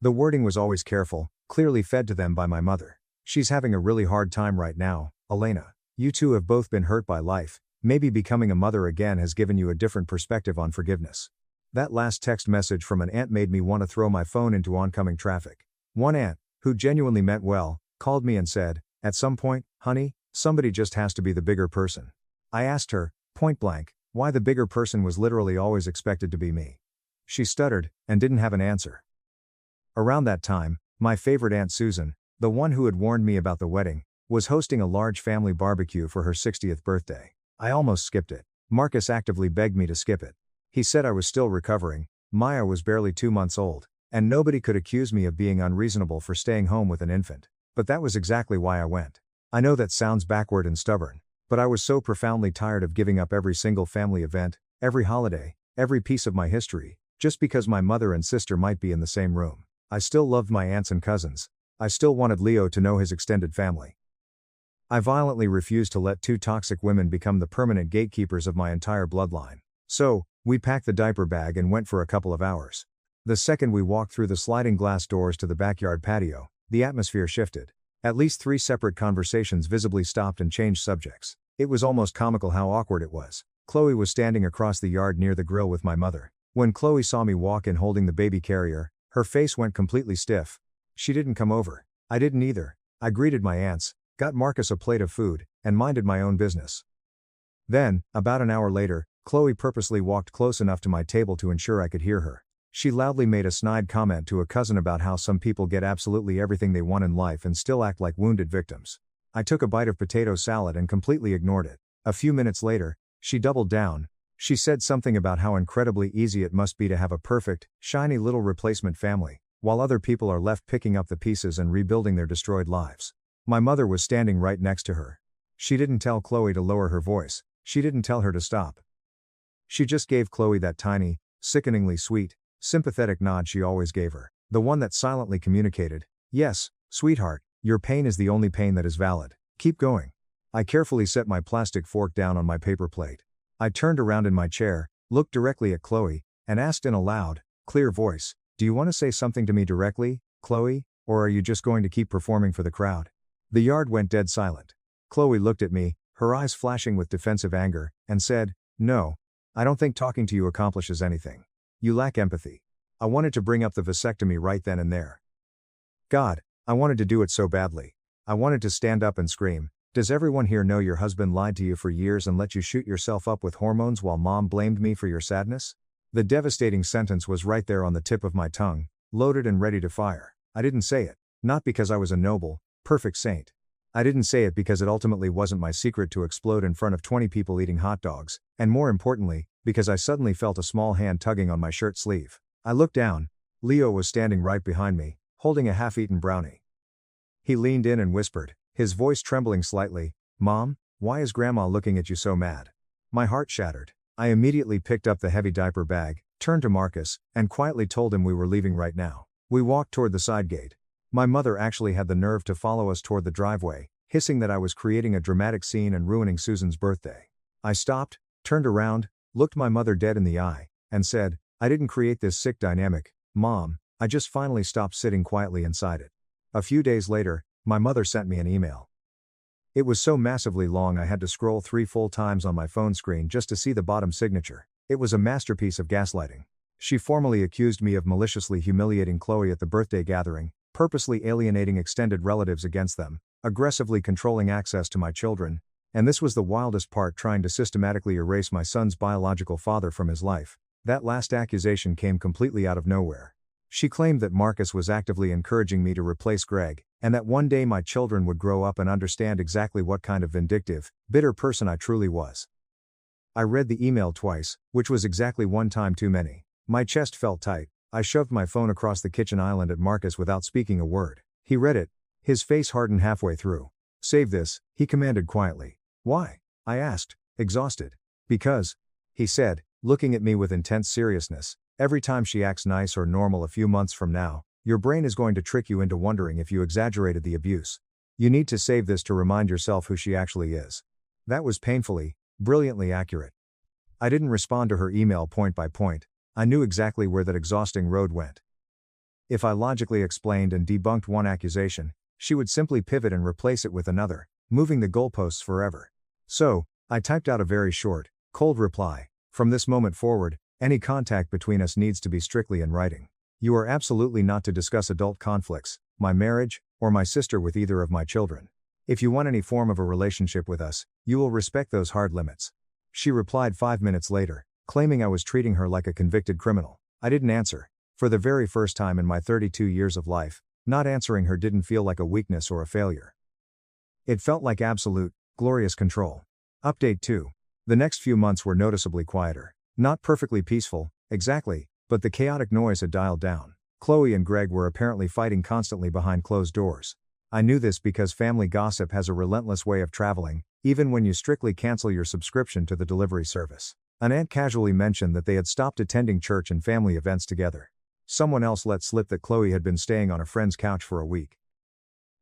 The wording was always careful, clearly fed to them by my mother. "She's having a really hard time right now, Elena. You two have both been hurt by life. Maybe becoming a mother again has given you a different perspective on forgiveness." That last text message from an aunt made me want to throw my phone into oncoming traffic. One aunt, who genuinely meant well, called me and said, "At some point, honey, somebody just has to be the bigger person." I asked her, point blank, why the bigger person was literally always expected to be me. She stuttered, and didn't have an answer. Around that time, my favorite Aunt Susan, the one who had warned me about the wedding, was hosting a large family barbecue for her 60th birthday. I almost skipped it. Marcus actively begged me to skip it. He said I was still recovering, Maya was barely 2 months old, and nobody could accuse me of being unreasonable for staying home with an infant. But that was exactly why I went. I know that sounds backward and stubborn, but I was so profoundly tired of giving up every single family event, every holiday, every piece of my history, just because my mother and sister might be in the same room. I still loved my aunts and cousins. I still wanted Leo to know his extended family. I violently refused to let 2 toxic women become the permanent gatekeepers of my entire bloodline. So, we packed the diaper bag and went for a couple of hours. The second we walked through the sliding glass doors to the backyard patio, the atmosphere shifted. At least 3 separate conversations visibly stopped and changed subjects. It was almost comical how awkward it was. Chloe was standing across the yard near the grill with my mother. When Chloe saw me walk in holding the baby carrier, her face went completely stiff. She didn't come over. I didn't either. I greeted my aunts, got Marcus a plate of food, and minded my own business. Then, about an hour later, Chloe purposely walked close enough to my table to ensure I could hear her. She loudly made a snide comment to a cousin about how some people get absolutely everything they want in life and still act like wounded victims. I took a bite of potato salad and completely ignored it. A few minutes later, she doubled down. She said something about how incredibly easy it must be to have a perfect, shiny little replacement family, while other people are left picking up the pieces and rebuilding their destroyed lives. My mother was standing right next to her. She didn't tell Chloe to lower her voice. She didn't tell her to stop. She just gave Chloe that tiny, sickeningly sweet, sympathetic nod she always gave her, the one that silently communicated, "Yes, sweetheart, your pain is the only pain that is valid. Keep going." I carefully set my plastic fork down on my paper plate. I turned around in my chair, looked directly at Chloe, and asked in a loud, clear voice, "Do you want to say something to me directly, Chloe, or are you just going to keep performing for the crowd?" The yard went dead silent. Chloe looked at me, her eyes flashing with defensive anger, and said, "No, I don't think talking to you accomplishes anything. You lack empathy." I wanted to bring up the vasectomy right then and there. God, I wanted to do it so badly. I wanted to stand up and scream, "Does everyone here know your husband lied to you for years and let you shoot yourself up with hormones while mom blamed me for your sadness?" The devastating sentence was right there on the tip of my tongue, loaded and ready to fire. I didn't say it, not because I was a noble, perfect saint. I didn't say it because it ultimately wasn't my secret to explode in front of 20 people eating hot dogs, and more importantly, because I suddenly felt a small hand tugging on my shirt sleeve. I looked down. Leo was standing right behind me, holding a half-eaten brownie. He leaned in and whispered, his voice trembling slightly, "Mom, why is Grandma looking at you so mad?" My heart shattered. I immediately picked up the heavy diaper bag, turned to Marcus, and quietly told him we were leaving right now. We walked toward the side gate. My mother actually had the nerve to follow us toward the driveway, hissing that I was creating a dramatic scene and ruining Susan's birthday. I stopped, turned around, looked my mother dead in the eye, and said, "I didn't create this sick dynamic, Mom, I just finally stopped sitting quietly inside it. A few days later, my mother sent me an email. It was so massively long I had to scroll 3 full times on my phone screen just to see the bottom signature. It was a masterpiece of gaslighting. She formally accused me of maliciously humiliating Chloe at the birthday gathering, purposely alienating extended relatives against them, aggressively controlling access to my children, and this was the wildest part, trying to systematically erase my son's biological father from his life. That last accusation came completely out of nowhere. She claimed that Marcus was actively encouraging me to replace Greg, and that one day my children would grow up and understand exactly what kind of vindictive, bitter person I truly was. I read the email twice, which was exactly one time too many. My chest felt tight. I shoved my phone across the kitchen island at Marcus without speaking a word. He read it. His face hardened halfway through. "Save this," he commanded quietly. "Why?" I asked, exhausted. "Because," he said, looking at me with intense seriousness, "every time she acts nice or normal a few months from now, your brain is going to trick you into wondering if you exaggerated the abuse. You need to save this to remind yourself who she actually is." That was painfully, brilliantly accurate. I didn't respond to her email point by point. I knew exactly where that exhausting road went. If I logically explained and debunked one accusation, she would simply pivot and replace it with another, moving the goalposts forever. So, I typed out a very short, cold reply. "From this moment forward, any contact between us needs to be strictly in writing. You are absolutely not to discuss adult conflicts, my marriage, or my sister with either of my children. If you want any form of a relationship with us, you will respect those hard limits." She replied 5 minutes later, claiming I was treating her like a convicted criminal. I didn't answer. For the very first time in my 32 years of life, not answering her didn't feel like a weakness or a failure. It felt like absolute, glorious control. Update 2. The next few months were noticeably quieter. Not perfectly peaceful, exactly, but the chaotic noise had dialed down. Chloe and Greg were apparently fighting constantly behind closed doors. I knew this because family gossip has a relentless way of traveling, even when you strictly cancel your subscription to the delivery service. An aunt casually mentioned that they had stopped attending church and family events together. Someone else let slip that Chloe had been staying on a friend's couch for a week.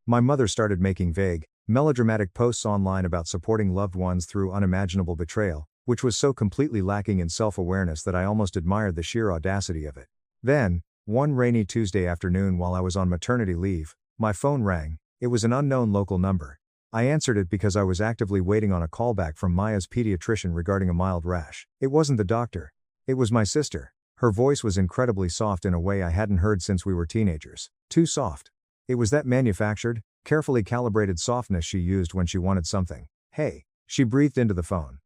My mother started making vague, melodramatic posts online about supporting loved ones through unimaginable betrayal, which was so completely lacking in self-awareness that I almost admired the sheer audacity of it. Then, one rainy Tuesday afternoon while I was on maternity leave, my phone rang. It was an unknown local number. I answered it because I was actively waiting on a callback from Maya's pediatrician regarding a mild rash. It wasn't the doctor. It was my sister. Her voice was incredibly soft in a way I hadn't heard since we were teenagers. Too soft. It was that manufactured, carefully calibrated softness she used when she wanted something. "Hey," she breathed into the phone.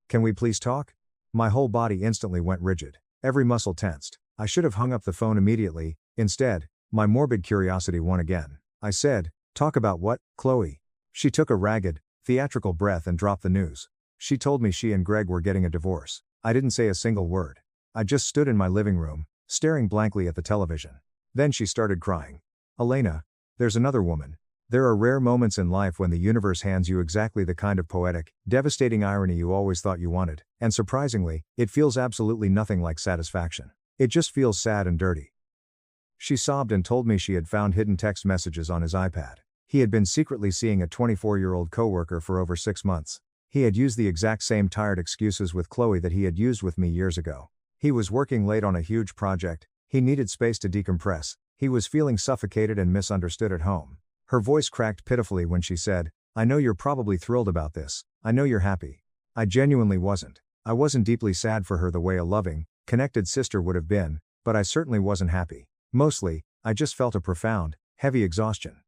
"Can we please talk?" My whole body instantly went rigid. Every muscle tensed. I should have hung up the phone immediately. Instead, my morbid curiosity won again. I said, "Talk about what, Chloe?" She took a ragged, theatrical breath and dropped the news. She told me she and Greg were getting a divorce. I didn't say a single word. I just stood in my living room, staring blankly at the television. Then she started crying. "Elena, there's another woman." There are rare moments in life when the universe hands you exactly the kind of poetic, devastating irony you always thought you wanted, and surprisingly, it feels absolutely nothing like satisfaction. It just feels sad and dirty. She sobbed and told me she had found hidden text messages on his iPad. He had been secretly seeing a 24-year-old coworker for over 6 months. He had used the exact same tired excuses with Chloe that he had used with me years ago. He was working late on a huge project. He needed space to decompress. He was feeling suffocated and misunderstood at home. Her voice cracked pitifully when she said, "I know you're probably thrilled about this. I know you're happy." I genuinely wasn't. I wasn't deeply sad for her the way a loving, connected sister would have been, but I certainly wasn't happy. Mostly, I just felt a profound, heavy exhaustion.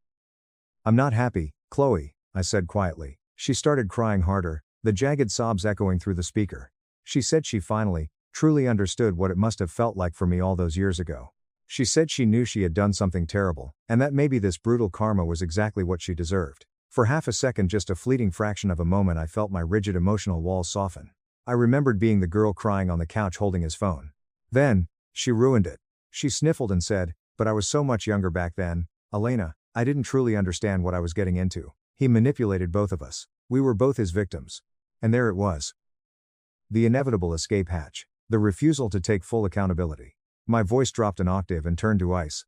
"I'm not happy, Chloe," I said quietly. She started crying harder, the jagged sobs echoing through the speaker. She said she finally, truly understood what it must have felt like for me all those years ago. She said she knew she had done something terrible, and that maybe this brutal karma was exactly what she deserved. For half a second, just a fleeting fraction of a moment, I felt my rigid emotional walls soften. I remembered being the girl crying on the couch holding his phone. Then, she ruined it. She sniffled and said, "But I was so much younger back then, Elena. I didn't truly understand what I was getting into. He manipulated both of us. We were both his victims." And there it was. The inevitable escape hatch. The refusal to take full accountability. My voice dropped an octave and turned to ice.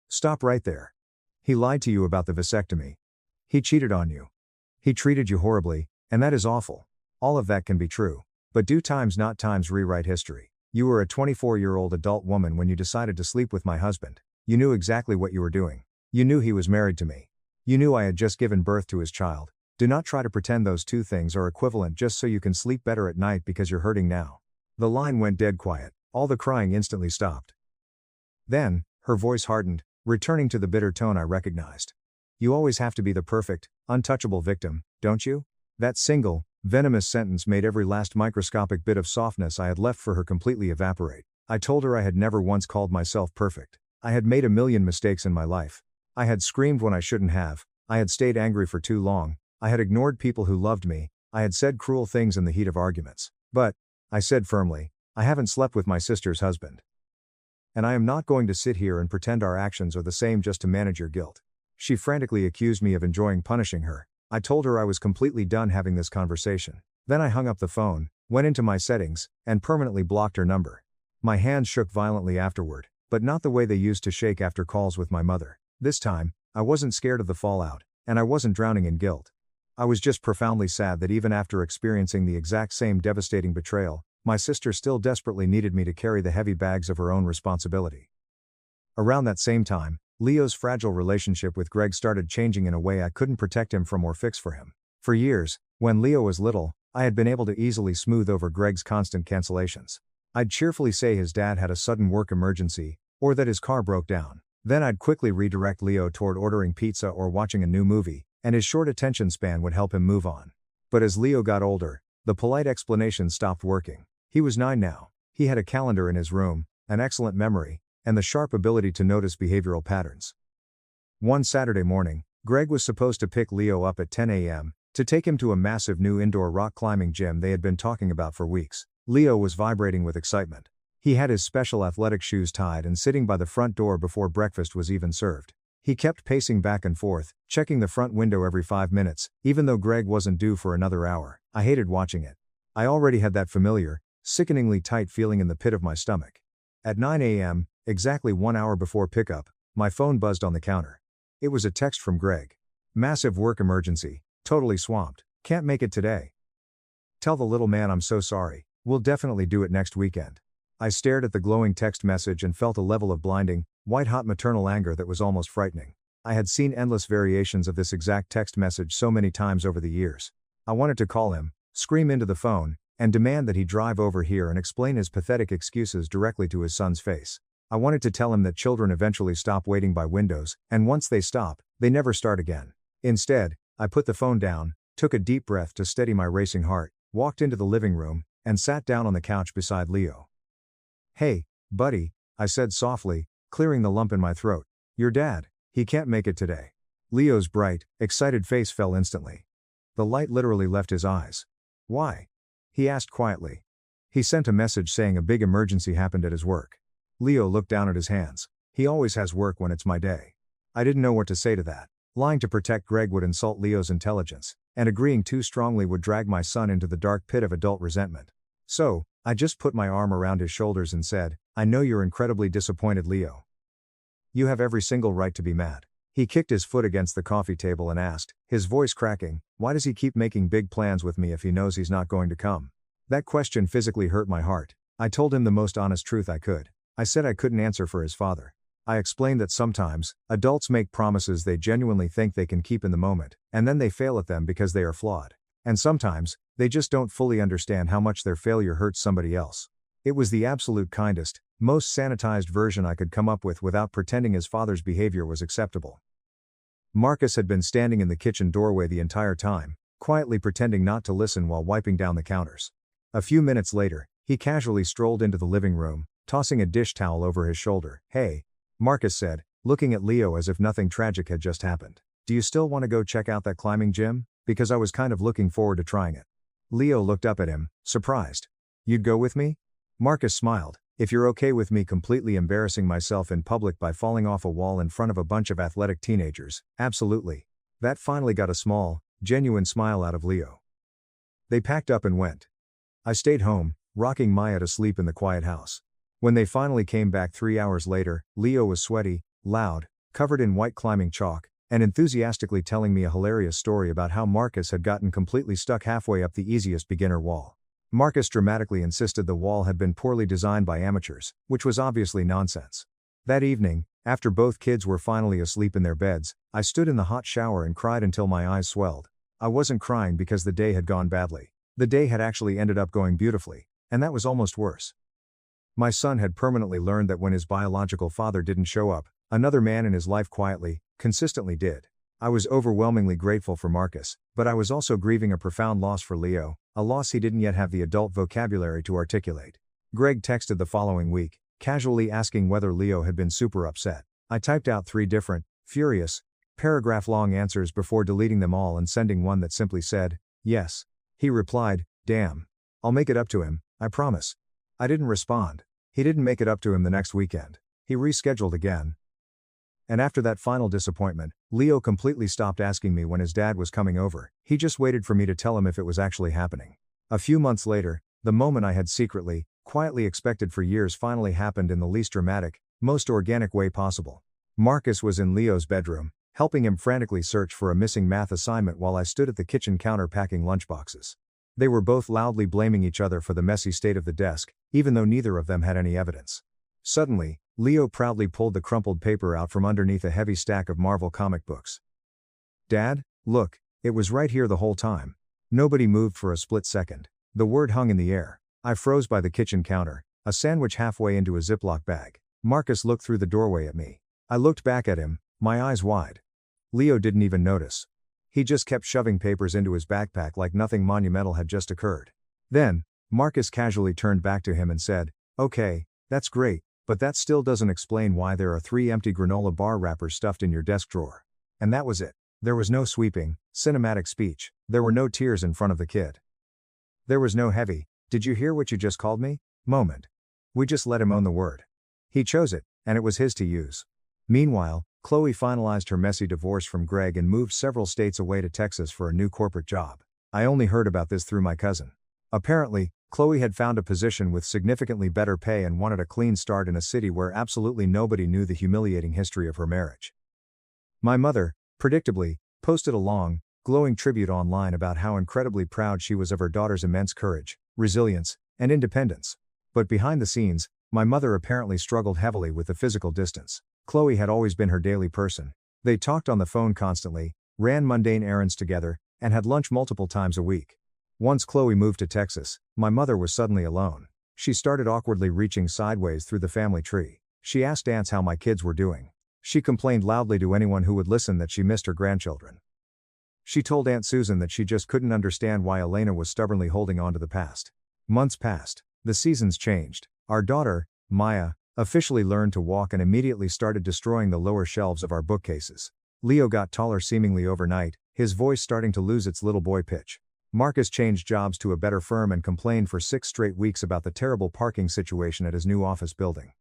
"Stop right there. He lied to you about the vasectomy. He cheated on you. He treated you horribly, and that is awful. All of that can be true. But do times not times rewrite history. You were a 24-year-old adult woman when you decided to sleep with my husband. You knew exactly what you were doing. You knew he was married to me. You knew I had just given birth to his child. Do not try to pretend those two things are equivalent just so you can sleep better at night because you're hurting now." The line went dead quiet. All the crying instantly stopped. Then, her voice hardened, returning to the bitter tone I recognized. "You always have to be the perfect, untouchable victim, don't you?" That single, venomous sentence made every last microscopic bit of softness I had left for her completely evaporate. I told her I had never once called myself perfect. I had made a million mistakes in my life. I had screamed when I shouldn't have. I had stayed angry for too long. I had ignored people who loved me. I had said cruel things in the heat of arguments. But, I said firmly, I haven't slept with my sister's husband. And I am not going to sit here and pretend our actions are the same just to manage your guilt. She frantically accused me of enjoying punishing her. I told her I was completely done having this conversation. Then I hung up the phone, went into my settings, and permanently blocked her number. My hands shook violently afterward, but not the way they used to shake after calls with my mother. This time, I wasn't scared of the fallout, and I wasn't drowning in guilt. I was just profoundly sad that even after experiencing the exact same devastating betrayal, my sister still desperately needed me to carry the heavy bags of her own responsibility. Around that same time, Leo's fragile relationship with Greg started changing in a way I couldn't protect him from or fix for him. For years, when Leo was little, I had been able to easily smooth over Greg's constant cancellations. I'd cheerfully say his dad had a sudden work emergency, or that his car broke down. Then I'd quickly redirect Leo toward ordering pizza or watching a new movie, and his short attention span would help him move on. But as Leo got older, the polite explanations stopped working. He was 9 now. He had a calendar in his room, an excellent memory, and the sharp ability to notice behavioral patterns. One Saturday morning, Greg was supposed to pick Leo up at 10 a.m., to take him to a massive new indoor rock climbing gym they had been talking about for weeks. Leo was vibrating with excitement. He had his special athletic shoes tied and sitting by the front door before breakfast was even served. He kept pacing back and forth, checking the front window every 5 minutes, even though Greg wasn't due for another hour. I hated watching it. I already had that familiar, sickeningly tight feeling in the pit of my stomach. At 9 a.m., exactly 1 hour before pickup, my phone buzzed on the counter. It was a text from Greg. "Massive work emergency, totally swamped, can't make it today. Tell the little man I'm so sorry, we'll definitely do it next weekend." I stared at the glowing text message and felt a level of blinding, white-hot maternal anger that was almost frightening. I had seen endless variations of this exact text message so many times over the years. I wanted to call him, scream into the phone, and demand that he drive over here and explain his pathetic excuses directly to his son's face. I wanted to tell him that children eventually stop waiting by windows, and once they stop, they never start again. Instead, I put the phone down, took a deep breath to steady my racing heart, walked into the living room, and sat down on the couch beside Leo. "Hey, buddy," I said softly, clearing the lump in my throat. "Your dad, he can't make it today." Leo's bright, excited face fell instantly. The light literally left his eyes. "Why?" he asked quietly. "He sent a message saying a big emergency happened at his work." Leo looked down at his hands. "He always has work when it's my day." I didn't know what to say to that. Lying to protect Greg would insult Leo's intelligence, and agreeing too strongly would drag my son into the dark pit of adult resentment. So, I just put my arm around his shoulders and said, "I know you're incredibly disappointed, Leo. You have every single right to be mad." He kicked his foot against the coffee table and asked, his voice cracking, "Why does he keep making big plans with me if he knows he's not going to come?" That question physically hurt my heart. I told him the most honest truth I could. I said I couldn't answer for his father. I explained that sometimes, adults make promises they genuinely think they can keep in the moment, and then they fail at them because they are flawed. And sometimes, they just don't fully understand how much their failure hurts somebody else. It was the absolute kindest, most sanitized version I could come up with without pretending his father's behavior was acceptable. Marcus had been standing in the kitchen doorway the entire time, quietly pretending not to listen while wiping down the counters. A few minutes later, he casually strolled into the living room, tossing a dish towel over his shoulder. "Hey," Marcus said, looking at Leo as if nothing tragic had just happened. "Do you still want to go check out that climbing gym? Because I was kind of looking forward to trying it." Leo looked up at him, surprised. "You'd go with me?" Marcus smiled. "If you're okay with me completely embarrassing myself in public by falling off a wall in front of a bunch of athletic teenagers, absolutely." That finally got a small, genuine smile out of Leo. They packed up and went. I stayed home, rocking Maya to sleep in the quiet house. When they finally came back 3 hours later, Leo was sweaty, loud, covered in white climbing chalk, and enthusiastically telling me a hilarious story about how Marcus had gotten completely stuck halfway up the easiest beginner wall. Marcus dramatically insisted the wall had been poorly designed by amateurs, which was obviously nonsense. That evening, after both kids were finally asleep in their beds, I stood in the hot shower and cried until my eyes swelled. I wasn't crying because the day had gone badly. The day had actually ended up going beautifully, and that was almost worse. My son had permanently learned that when his biological father didn't show up, another man in his life quietly, consistently did. I was overwhelmingly grateful for Marcus, but I was also grieving a profound loss for Leo, a loss he didn't yet have the adult vocabulary to articulate. Greg texted the following week, casually asking whether Leo had been super upset. I typed out 3 different, furious, paragraph-long answers before deleting them all and sending one that simply said, yes. He replied, damn. I'll make it up to him, I promise. I didn't respond. He didn't make it up to him the next weekend. He rescheduled again. And after that final disappointment, Leo completely stopped asking me when his dad was coming over. He just waited for me to tell him if it was actually happening. A few months later, the moment I had secretly, quietly expected for years finally happened in the least dramatic, most organic way possible. Marcus was in Leo's bedroom, helping him frantically search for a missing math assignment while I stood at the kitchen counter packing lunchboxes. They were both loudly blaming each other for the messy state of the desk, even though neither of them had any evidence. Suddenly, Leo proudly pulled the crumpled paper out from underneath a heavy stack of Marvel comic books. Dad, look, it was right here the whole time. Nobody moved for a split second. The word hung in the air. I froze by the kitchen counter, a sandwich halfway into a Ziploc bag. Marcus looked through the doorway at me. I looked back at him, my eyes wide. Leo didn't even notice. He just kept shoving papers into his backpack like nothing monumental had just occurred. Then, Marcus casually turned back to him and said, okay, that's great, but that still doesn't explain why there are 3 empty granola bar wrappers stuffed in your desk drawer. And that was it. There was no sweeping, cinematic speech. There were no tears in front of the kid. There was no heavy, did you hear what you just called me? Moment. We just let him own the word. He chose it, and it was his to use. Meanwhile, Chloe finalized her messy divorce from Greg and moved several states away to Texas for a new corporate job. I only heard about this through my cousin. Apparently, Chloe had found a position with significantly better pay and wanted a clean start in a city where absolutely nobody knew the humiliating history of her marriage. My mother, predictably, posted a long, glowing tribute online about how incredibly proud she was of her daughter's immense courage, resilience, and independence. But behind the scenes, my mother apparently struggled heavily with the physical distance. Chloe had always been her daily person. They talked on the phone constantly, ran mundane errands together, and had lunch multiple times a week. Once Chloe moved to Texas, my mother was suddenly alone. She started awkwardly reaching sideways through the family tree. She asked aunts how my kids were doing. She complained loudly to anyone who would listen that she missed her grandchildren. She told Aunt Susan that she just couldn't understand why Elena was stubbornly holding on to the past. Months passed. The seasons changed. Our daughter, Maya, officially learned to walk and immediately started destroying the lower shelves of our bookcases. Leo got taller seemingly overnight, his voice starting to lose its little boy pitch. Marcus changed jobs to a better firm and complained for 6 straight weeks about the terrible parking situation at his new office building.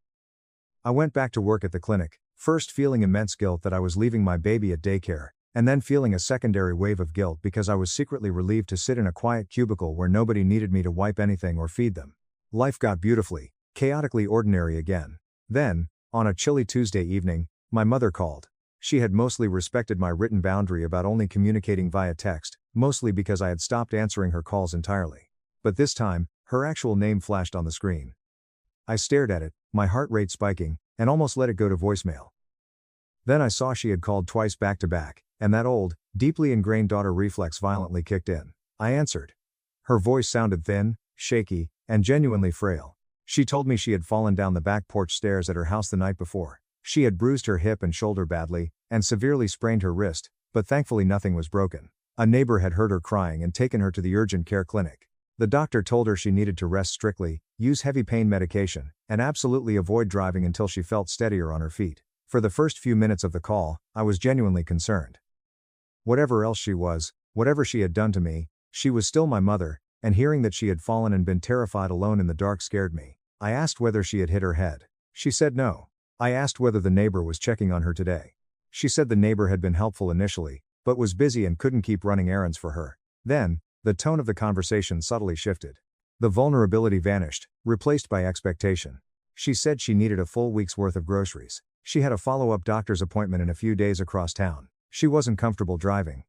I went back to work at the clinic, first feeling immense guilt that I was leaving my baby at daycare, and then feeling a secondary wave of guilt because I was secretly relieved to sit in a quiet cubicle where nobody needed me to wipe anything or feed them. Life got beautifully, chaotically ordinary again. Then, on a chilly Tuesday evening, my mother called. She had mostly respected my written boundary about only communicating via text, mostly because I had stopped answering her calls entirely. But this time, her actual name flashed on the screen. I stared at it, my heart rate spiking, and almost let it go to voicemail. Then I saw she had called twice back to back, and that old, deeply ingrained daughter reflex violently kicked in. I answered. Her voice sounded thin, shaky, and genuinely frail. She told me she had fallen down the back porch stairs at her house the night before. She had bruised her hip and shoulder badly, and severely sprained her wrist, but thankfully nothing was broken. A neighbor had heard her crying and taken her to the urgent care clinic. The doctor told her she needed to rest strictly, use heavy pain medication, and absolutely avoid driving until she felt steadier on her feet. For the first few minutes of the call, I was genuinely concerned. Whatever else she was, whatever she had done to me, she was still my mother, and hearing that she had fallen and been terrified alone in the dark scared me. I asked whether she had hit her head. She said no. I asked whether the neighbor was checking on her today. She said the neighbor had been helpful initially, but was busy and couldn't keep running errands for her. Then, the tone of the conversation subtly shifted. The vulnerability vanished, replaced by expectation. She said she needed a full week's worth of groceries. She had a follow-up doctor's appointment in a few days across town. She wasn't comfortable driving.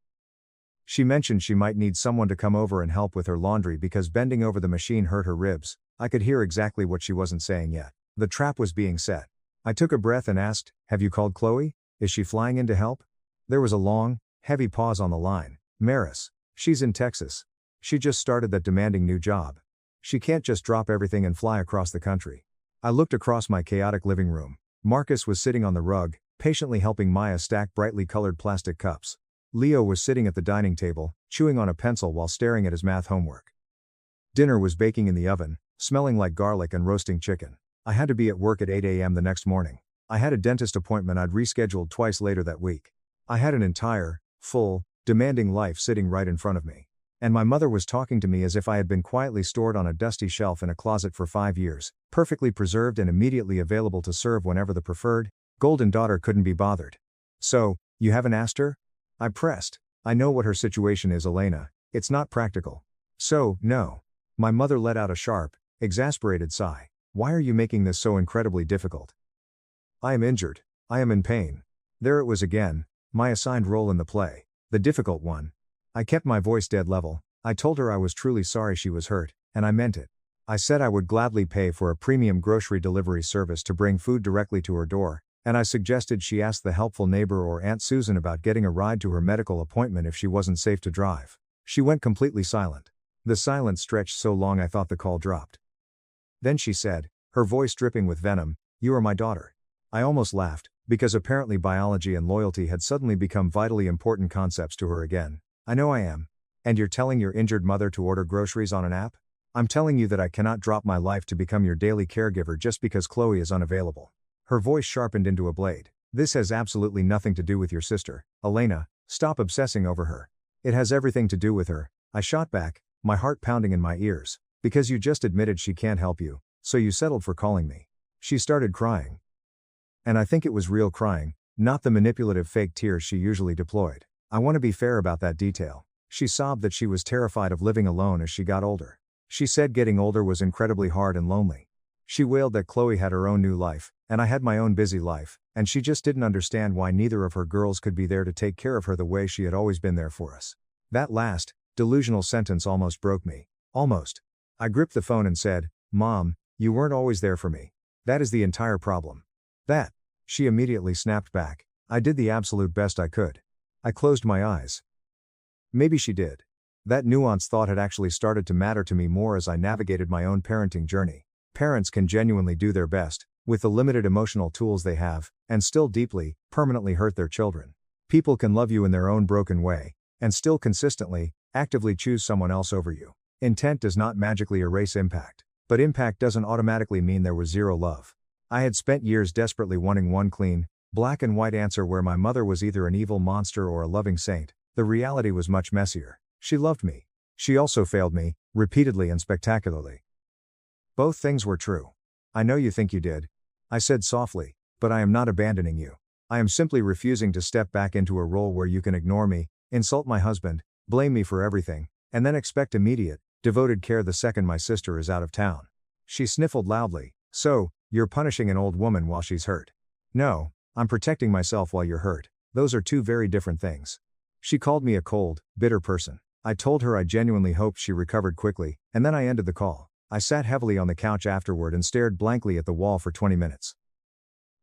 She mentioned she might need someone to come over and help with her laundry because bending over the machine hurt her ribs. I could hear exactly what she wasn't saying yet. The trap was being set. I took a breath and asked, "Have you called Chloe? Is she flying in to help?" There was a long, heavy pause on the line. "Maris. She's in Texas. She just started that demanding new job. She can't just drop everything and fly across the country." I looked across my chaotic living room. Marcus was sitting on the rug, patiently helping Maya stack brightly colored plastic cups. Leo was sitting at the dining table, chewing on a pencil while staring at his math homework. Dinner was baking in the oven, smelling like garlic and roasting chicken. I had to be at work at 8 a.m. the next morning. I had a dentist appointment I'd rescheduled twice later that week. I had an entire, full, demanding life sitting right in front of me. And my mother was talking to me as if I had been quietly stored on a dusty shelf in a closet for 5 years, perfectly preserved and immediately available to serve whenever the preferred, golden daughter couldn't be bothered. "So, you haven't asked her?" I pressed. "I know what her situation is, Elena. It's not practical." "So, no." My mother let out a sharp, exasperated sigh. "Why are you making this so incredibly difficult?" "I am injured. I am in pain." There it was again, my assigned role in the play. The difficult one. I kept my voice dead level. I told her I was truly sorry she was hurt, and I meant it. I said I would gladly pay for a premium grocery delivery service to bring food directly to her door, and I suggested she ask the helpful neighbor or Aunt Susan about getting a ride to her medical appointment if she wasn't safe to drive. She went completely silent. The silence stretched so long I thought the call dropped. Then she said, her voice dripping with venom, "You are my daughter." I almost laughed, because apparently biology and loyalty had suddenly become vitally important concepts to her again. "I know I am. And you're telling your injured mother to order groceries on an app? I'm telling you that I cannot drop my life to become your daily caregiver just because Chloe is unavailable." Her voice sharpened into a blade. "This has absolutely nothing to do with your sister, Elena. Stop obsessing over her." "It has everything to do with her," I shot back, my heart pounding in my ears. "Because you just admitted she can't help you, so you settled for calling me." She started crying. And I think it was real crying, not the manipulative fake tears she usually deployed. I want to be fair about that detail. She sobbed that she was terrified of living alone as she got older. She said getting older was incredibly hard and lonely. She wailed that Chloe had her own new life, and I had my own busy life, and she just didn't understand why neither of her girls could be there to take care of her the way she had always been there for us. That last, delusional sentence almost broke me. Almost. I gripped the phone and said, "Mom, you weren't always there for me. That is the entire problem." "That." She immediately snapped back. "I did the absolute best I could." I closed my eyes. Maybe she did. That nuanced thought had actually started to matter to me more as I navigated my own parenting journey. Parents can genuinely do their best, with the limited emotional tools they have, and still deeply, permanently hurt their children. People can love you in their own broken way, and still consistently, actively choose someone else over you. Intent does not magically erase impact, but impact doesn't automatically mean there was zero love. I had spent years desperately wanting one clean, black and white answer where my mother was either an evil monster or a loving saint. The reality was much messier. She loved me. She also failed me, repeatedly and spectacularly. Both things were true. "I know you think you did," I said softly, "but I am not abandoning you. I am simply refusing to step back into a role where you can ignore me, insult my husband, blame me for everything, and then expect immediate, devoted care the second my sister is out of town." She sniffled loudly. "So, you're punishing an old woman while she's hurt." "No, I'm protecting myself while you're hurt. Those are two very different things." She called me a cold, bitter person. I told her I genuinely hoped she recovered quickly, and then I ended the call. I sat heavily on the couch afterward and stared blankly at the wall for 20 minutes.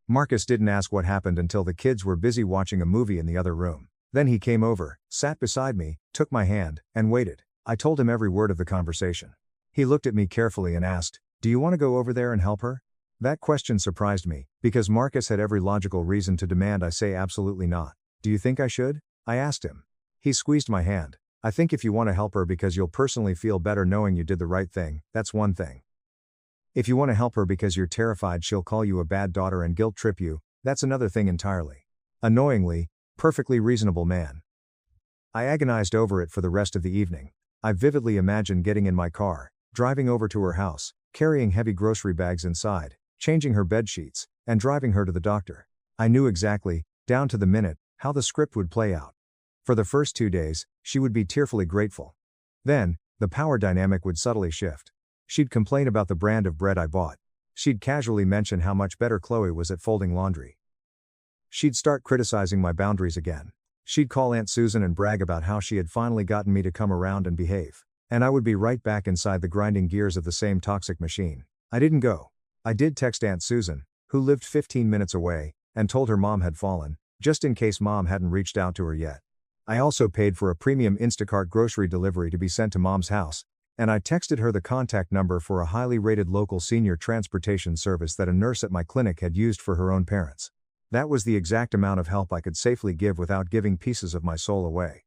Marcus didn't ask what happened until the kids were busy watching a movie in the other room. Then he came over, sat beside me, took my hand, and waited. I told him every word of the conversation. He looked at me carefully and asked, "Do you want to go over there and help her?" That question surprised me, because Marcus had every logical reason to demand I say absolutely not. "Do you think I should?" I asked him. He squeezed my hand. "I think if you want to help her because you'll personally feel better knowing you did the right thing, that's one thing. If you want to help her because you're terrified she'll call you a bad daughter and guilt trip you, that's another thing entirely." Annoyingly, perfectly reasonable man. I agonized over it for the rest of the evening. I vividly imagined getting in my car, driving over to her house, carrying heavy grocery bags inside, changing her bed sheets, and driving her to the doctor. I knew exactly, down to the minute, how the script would play out. For the first 2 days, she would be tearfully grateful. Then, the power dynamic would subtly shift. She'd complain about the brand of bread I bought. She'd casually mention how much better Chloe was at folding laundry. She'd start criticizing my boundaries again. She'd call Aunt Susan and brag about how she had finally gotten me to come around and behave. And I would be right back inside the grinding gears of the same toxic machine. I didn't go. I did text Aunt Susan, who lived 15 minutes away, and told her mom had fallen, just in case mom hadn't reached out to her yet. I also paid for a premium Instacart grocery delivery to be sent to mom's house, and I texted her the contact number for a highly rated local senior transportation service that a nurse at my clinic had used for her own parents. That was the exact amount of help I could safely give without giving pieces of my soul away.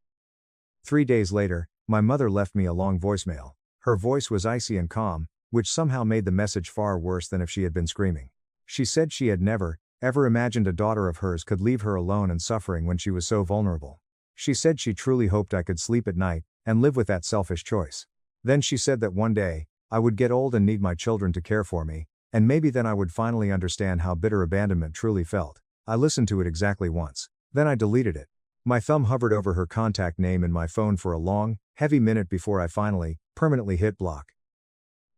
3 days later, my mother left me a long voicemail. Her voice was icy and calm, which somehow made the message far worse than if she had been screaming. She said she had never, ever imagined a daughter of hers could leave her alone and suffering when she was so vulnerable. She said she truly hoped I could sleep at night and live with that selfish choice. Then she said that one day, I would get old and need my children to care for me, and maybe then I would finally understand how bitter abandonment truly felt. I listened to it exactly once. Then I deleted it. My thumb hovered over her contact name in my phone for a long, heavy minute before I finally, permanently hit block.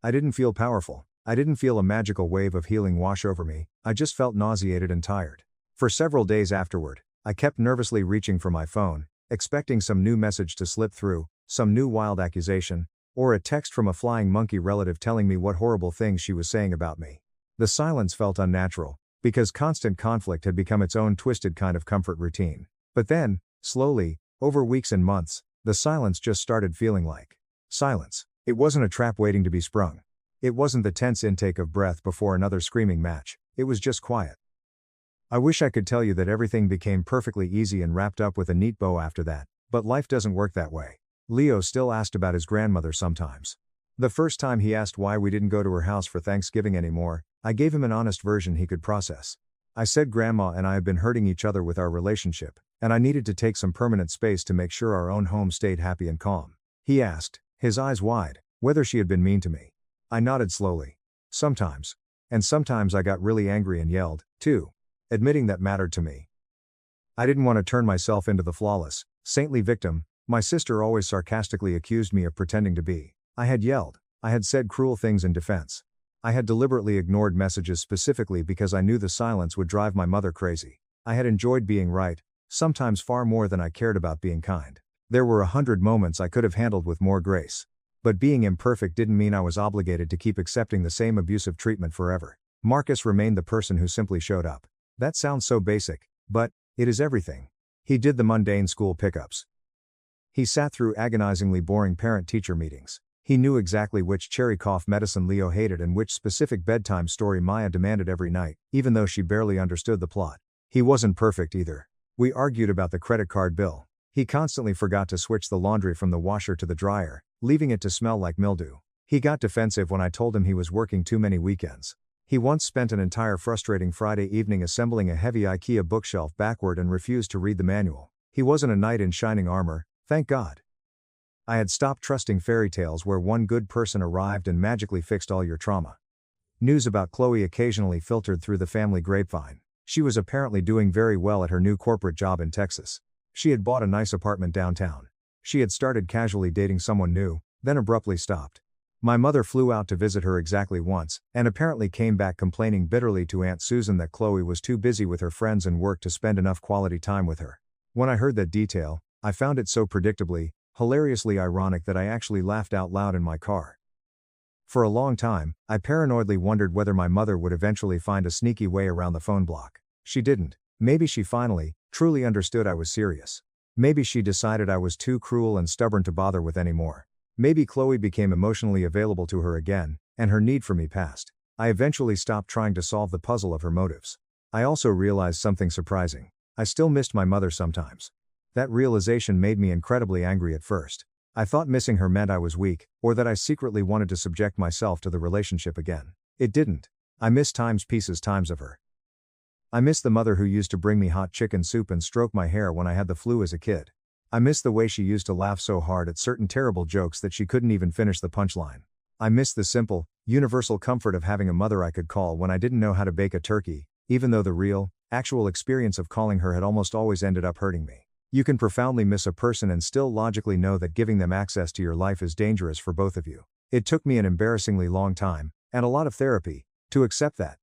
I didn't feel powerful. I didn't feel a magical wave of healing wash over me. I just felt nauseated and tired. For several days afterward, I kept nervously reaching for my phone, expecting some new message to slip through, some new wild accusation, or a text from a flying monkey relative telling me what horrible things she was saying about me. The silence felt unnatural, because constant conflict had become its own twisted kind of comfort routine. But then, slowly, over weeks and months, the silence just started feeling like silence. It wasn't a trap waiting to be sprung. It wasn't the tense intake of breath before another screaming match. It was just quiet. I wish I could tell you that everything became perfectly easy and wrapped up with a neat bow after that, but life doesn't work that way. Leo still asked about his grandmother sometimes. The first time he asked why we didn't go to her house for Thanksgiving anymore, I gave him an honest version he could process. I said Grandma and I have been hurting each other with our relationship, and I needed to take some permanent space to make sure our own home stayed happy and calm. He asked, his eyes wide, whether she had been mean to me. I nodded slowly. Sometimes. And sometimes I got really angry and yelled, too. Admitting that mattered to me. I didn't want to turn myself into the flawless, saintly victim my sister always sarcastically accused me of pretending to be. I had yelled. I had said cruel things in defense. I had deliberately ignored messages specifically because I knew the silence would drive my mother crazy. I had enjoyed being right, sometimes far more than I cared about being kind. There were 100 moments I could have handled with more grace. But being imperfect didn't mean I was obligated to keep accepting the same abusive treatment forever. Marcus remained the person who simply showed up. That sounds so basic, but it is everything. He did the mundane school pickups. He sat through agonizingly boring parent-teacher meetings. He knew exactly which cherry cough medicine Leo hated and which specific bedtime story Maya demanded every night, even though she barely understood the plot. He wasn't perfect either. We argued about the credit card bill. He constantly forgot to switch the laundry from the washer to the dryer, leaving it to smell like mildew. He got defensive when I told him he was working too many weekends. He once spent an entire frustrating Friday evening assembling a heavy IKEA bookshelf backward and refused to read the manual. He wasn't a knight in shining armor, thank God. I had stopped trusting fairy tales where one good person arrived and magically fixed all your trauma. News about Chloe occasionally filtered through the family grapevine. She was apparently doing very well at her new corporate job in Texas. She had bought a nice apartment downtown. She had started casually dating someone new, then abruptly stopped. My mother flew out to visit her exactly once, and apparently came back complaining bitterly to Aunt Susan that Chloe was too busy with her friends and work to spend enough quality time with her. When I heard that detail, I found it so predictably, hilariously ironic that I actually laughed out loud in my car. For a long time, I paranoidly wondered whether my mother would eventually find a sneaky way around the phone block. She didn't. Maybe she finally, truly understood I was serious. Maybe she decided I was too cruel and stubborn to bother with anymore. Maybe Chloe became emotionally available to her again, and her need for me passed. I eventually stopped trying to solve the puzzle of her motives. I also realized something surprising. I still missed my mother sometimes. That realization made me incredibly angry at first. I thought missing her meant I was weak, or that I secretly wanted to subject myself to the relationship again. It didn't. I missed times of her. I missed the mother who used to bring me hot chicken soup and stroke my hair when I had the flu as a kid. I missed the way she used to laugh so hard at certain terrible jokes that she couldn't even finish the punchline. I missed the simple, universal comfort of having a mother I could call when I didn't know how to bake a turkey, even though the real, actual experience of calling her had almost always ended up hurting me. You can profoundly miss a person and still logically know that giving them access to your life is dangerous for both of you. It took me an embarrassingly long time, and a lot of therapy, to accept that.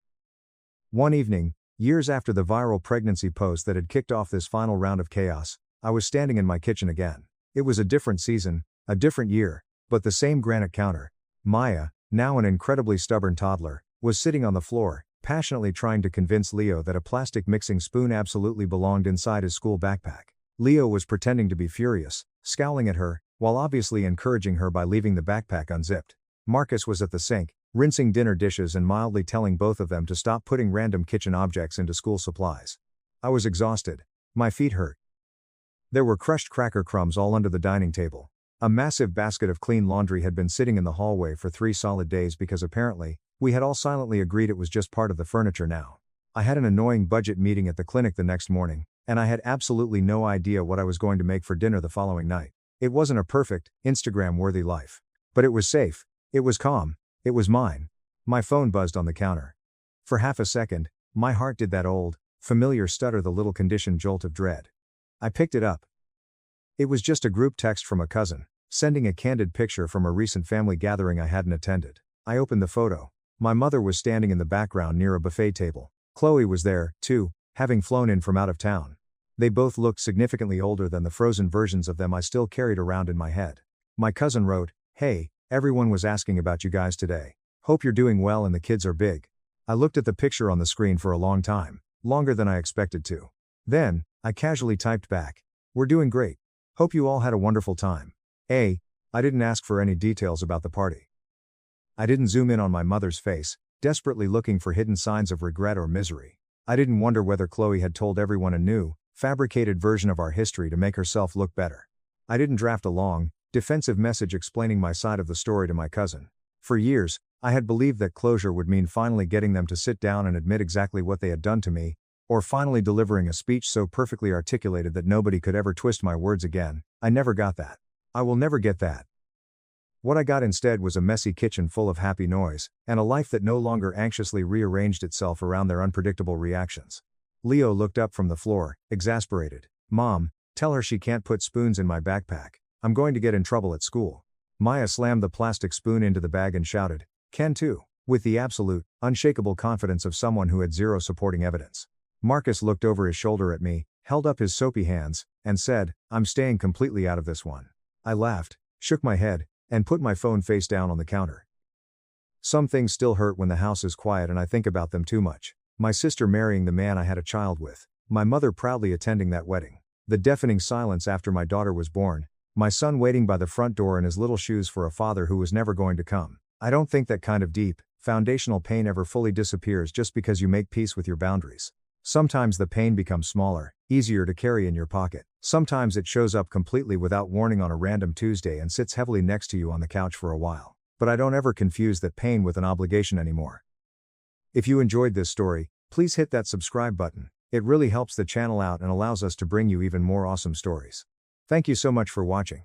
One evening, years after the viral pregnancy post that had kicked off this final round of chaos, I was standing in my kitchen again. It was a different season, a different year, but the same granite counter. Maya, now an incredibly stubborn toddler, was sitting on the floor, passionately trying to convince Leo that a plastic mixing spoon absolutely belonged inside his school backpack. Leo was pretending to be furious, scowling at her, while obviously encouraging her by leaving the backpack unzipped. Marcus was at the sink, rinsing dinner dishes and mildly telling both of them to stop putting random kitchen objects into school supplies. I was exhausted. My feet hurt. There were crushed cracker crumbs all under the dining table. A massive basket of clean laundry had been sitting in the hallway for 3 solid days because apparently, we had all silently agreed it was just part of the furniture now. I had an annoying budget meeting at the clinic the next morning, and I had absolutely no idea what I was going to make for dinner the following night. It wasn't a perfect, Instagram-worthy life. But it was safe, it was calm, it was mine. My phone buzzed on the counter. For half a second, my heart did that old, familiar stutter, the little conditioned jolt of dread. I picked it up. It was just a group text from a cousin, sending a candid picture from a recent family gathering I hadn't attended. I opened the photo. My mother was standing in the background near a buffet table. Chloe was there, too, having flown in from out of town. They both looked significantly older than the frozen versions of them I still carried around in my head. My cousin wrote, "Hey, everyone was asking about you guys today. Hope you're doing well and the kids are big." I looked at the picture on the screen for a long time, longer than I expected to. Then, I casually typed back, "We're doing great. Hope you all had a wonderful time." I didn't ask for any details about the party. I didn't zoom in on my mother's face, desperately looking for hidden signs of regret or misery. I didn't wonder whether Chloe had told everyone a new, fabricated version of our history to make herself look better. I didn't draft a long, defensive message explaining my side of the story to my cousin. For years, I had believed that closure would mean finally getting them to sit down and admit exactly what they had done to me, or finally delivering a speech so perfectly articulated that nobody could ever twist my words again. I never got that. I will never get that. What I got instead was a messy kitchen full of happy noise, and a life that no longer anxiously rearranged itself around their unpredictable reactions. Leo looked up from the floor, exasperated. "Mom, tell her she can't put spoons in my backpack. I'm going to get in trouble at school." Maya slammed the plastic spoon into the bag and shouted, "Can too," with the absolute, unshakable confidence of someone who had zero supporting evidence. Marcus looked over his shoulder at me, held up his soapy hands, and said, "I'm staying completely out of this one." I laughed, shook my head, and put my phone face down on the counter. Some things still hurt when the house is quiet and I think about them too much. My sister marrying the man I had a child with. My mother proudly attending that wedding. The deafening silence after my daughter was born. My son waiting by the front door in his little shoes for a father who was never going to come. I don't think that kind of deep, foundational pain ever fully disappears just because you make peace with your boundaries. Sometimes the pain becomes smaller, easier to carry in your pocket. Sometimes it shows up completely without warning on a random Tuesday and sits heavily next to you on the couch for a while. But I don't ever confuse that pain with an obligation anymore. If you enjoyed this story, please hit that subscribe button. It really helps the channel out and allows us to bring you even more awesome stories. Thank you so much for watching.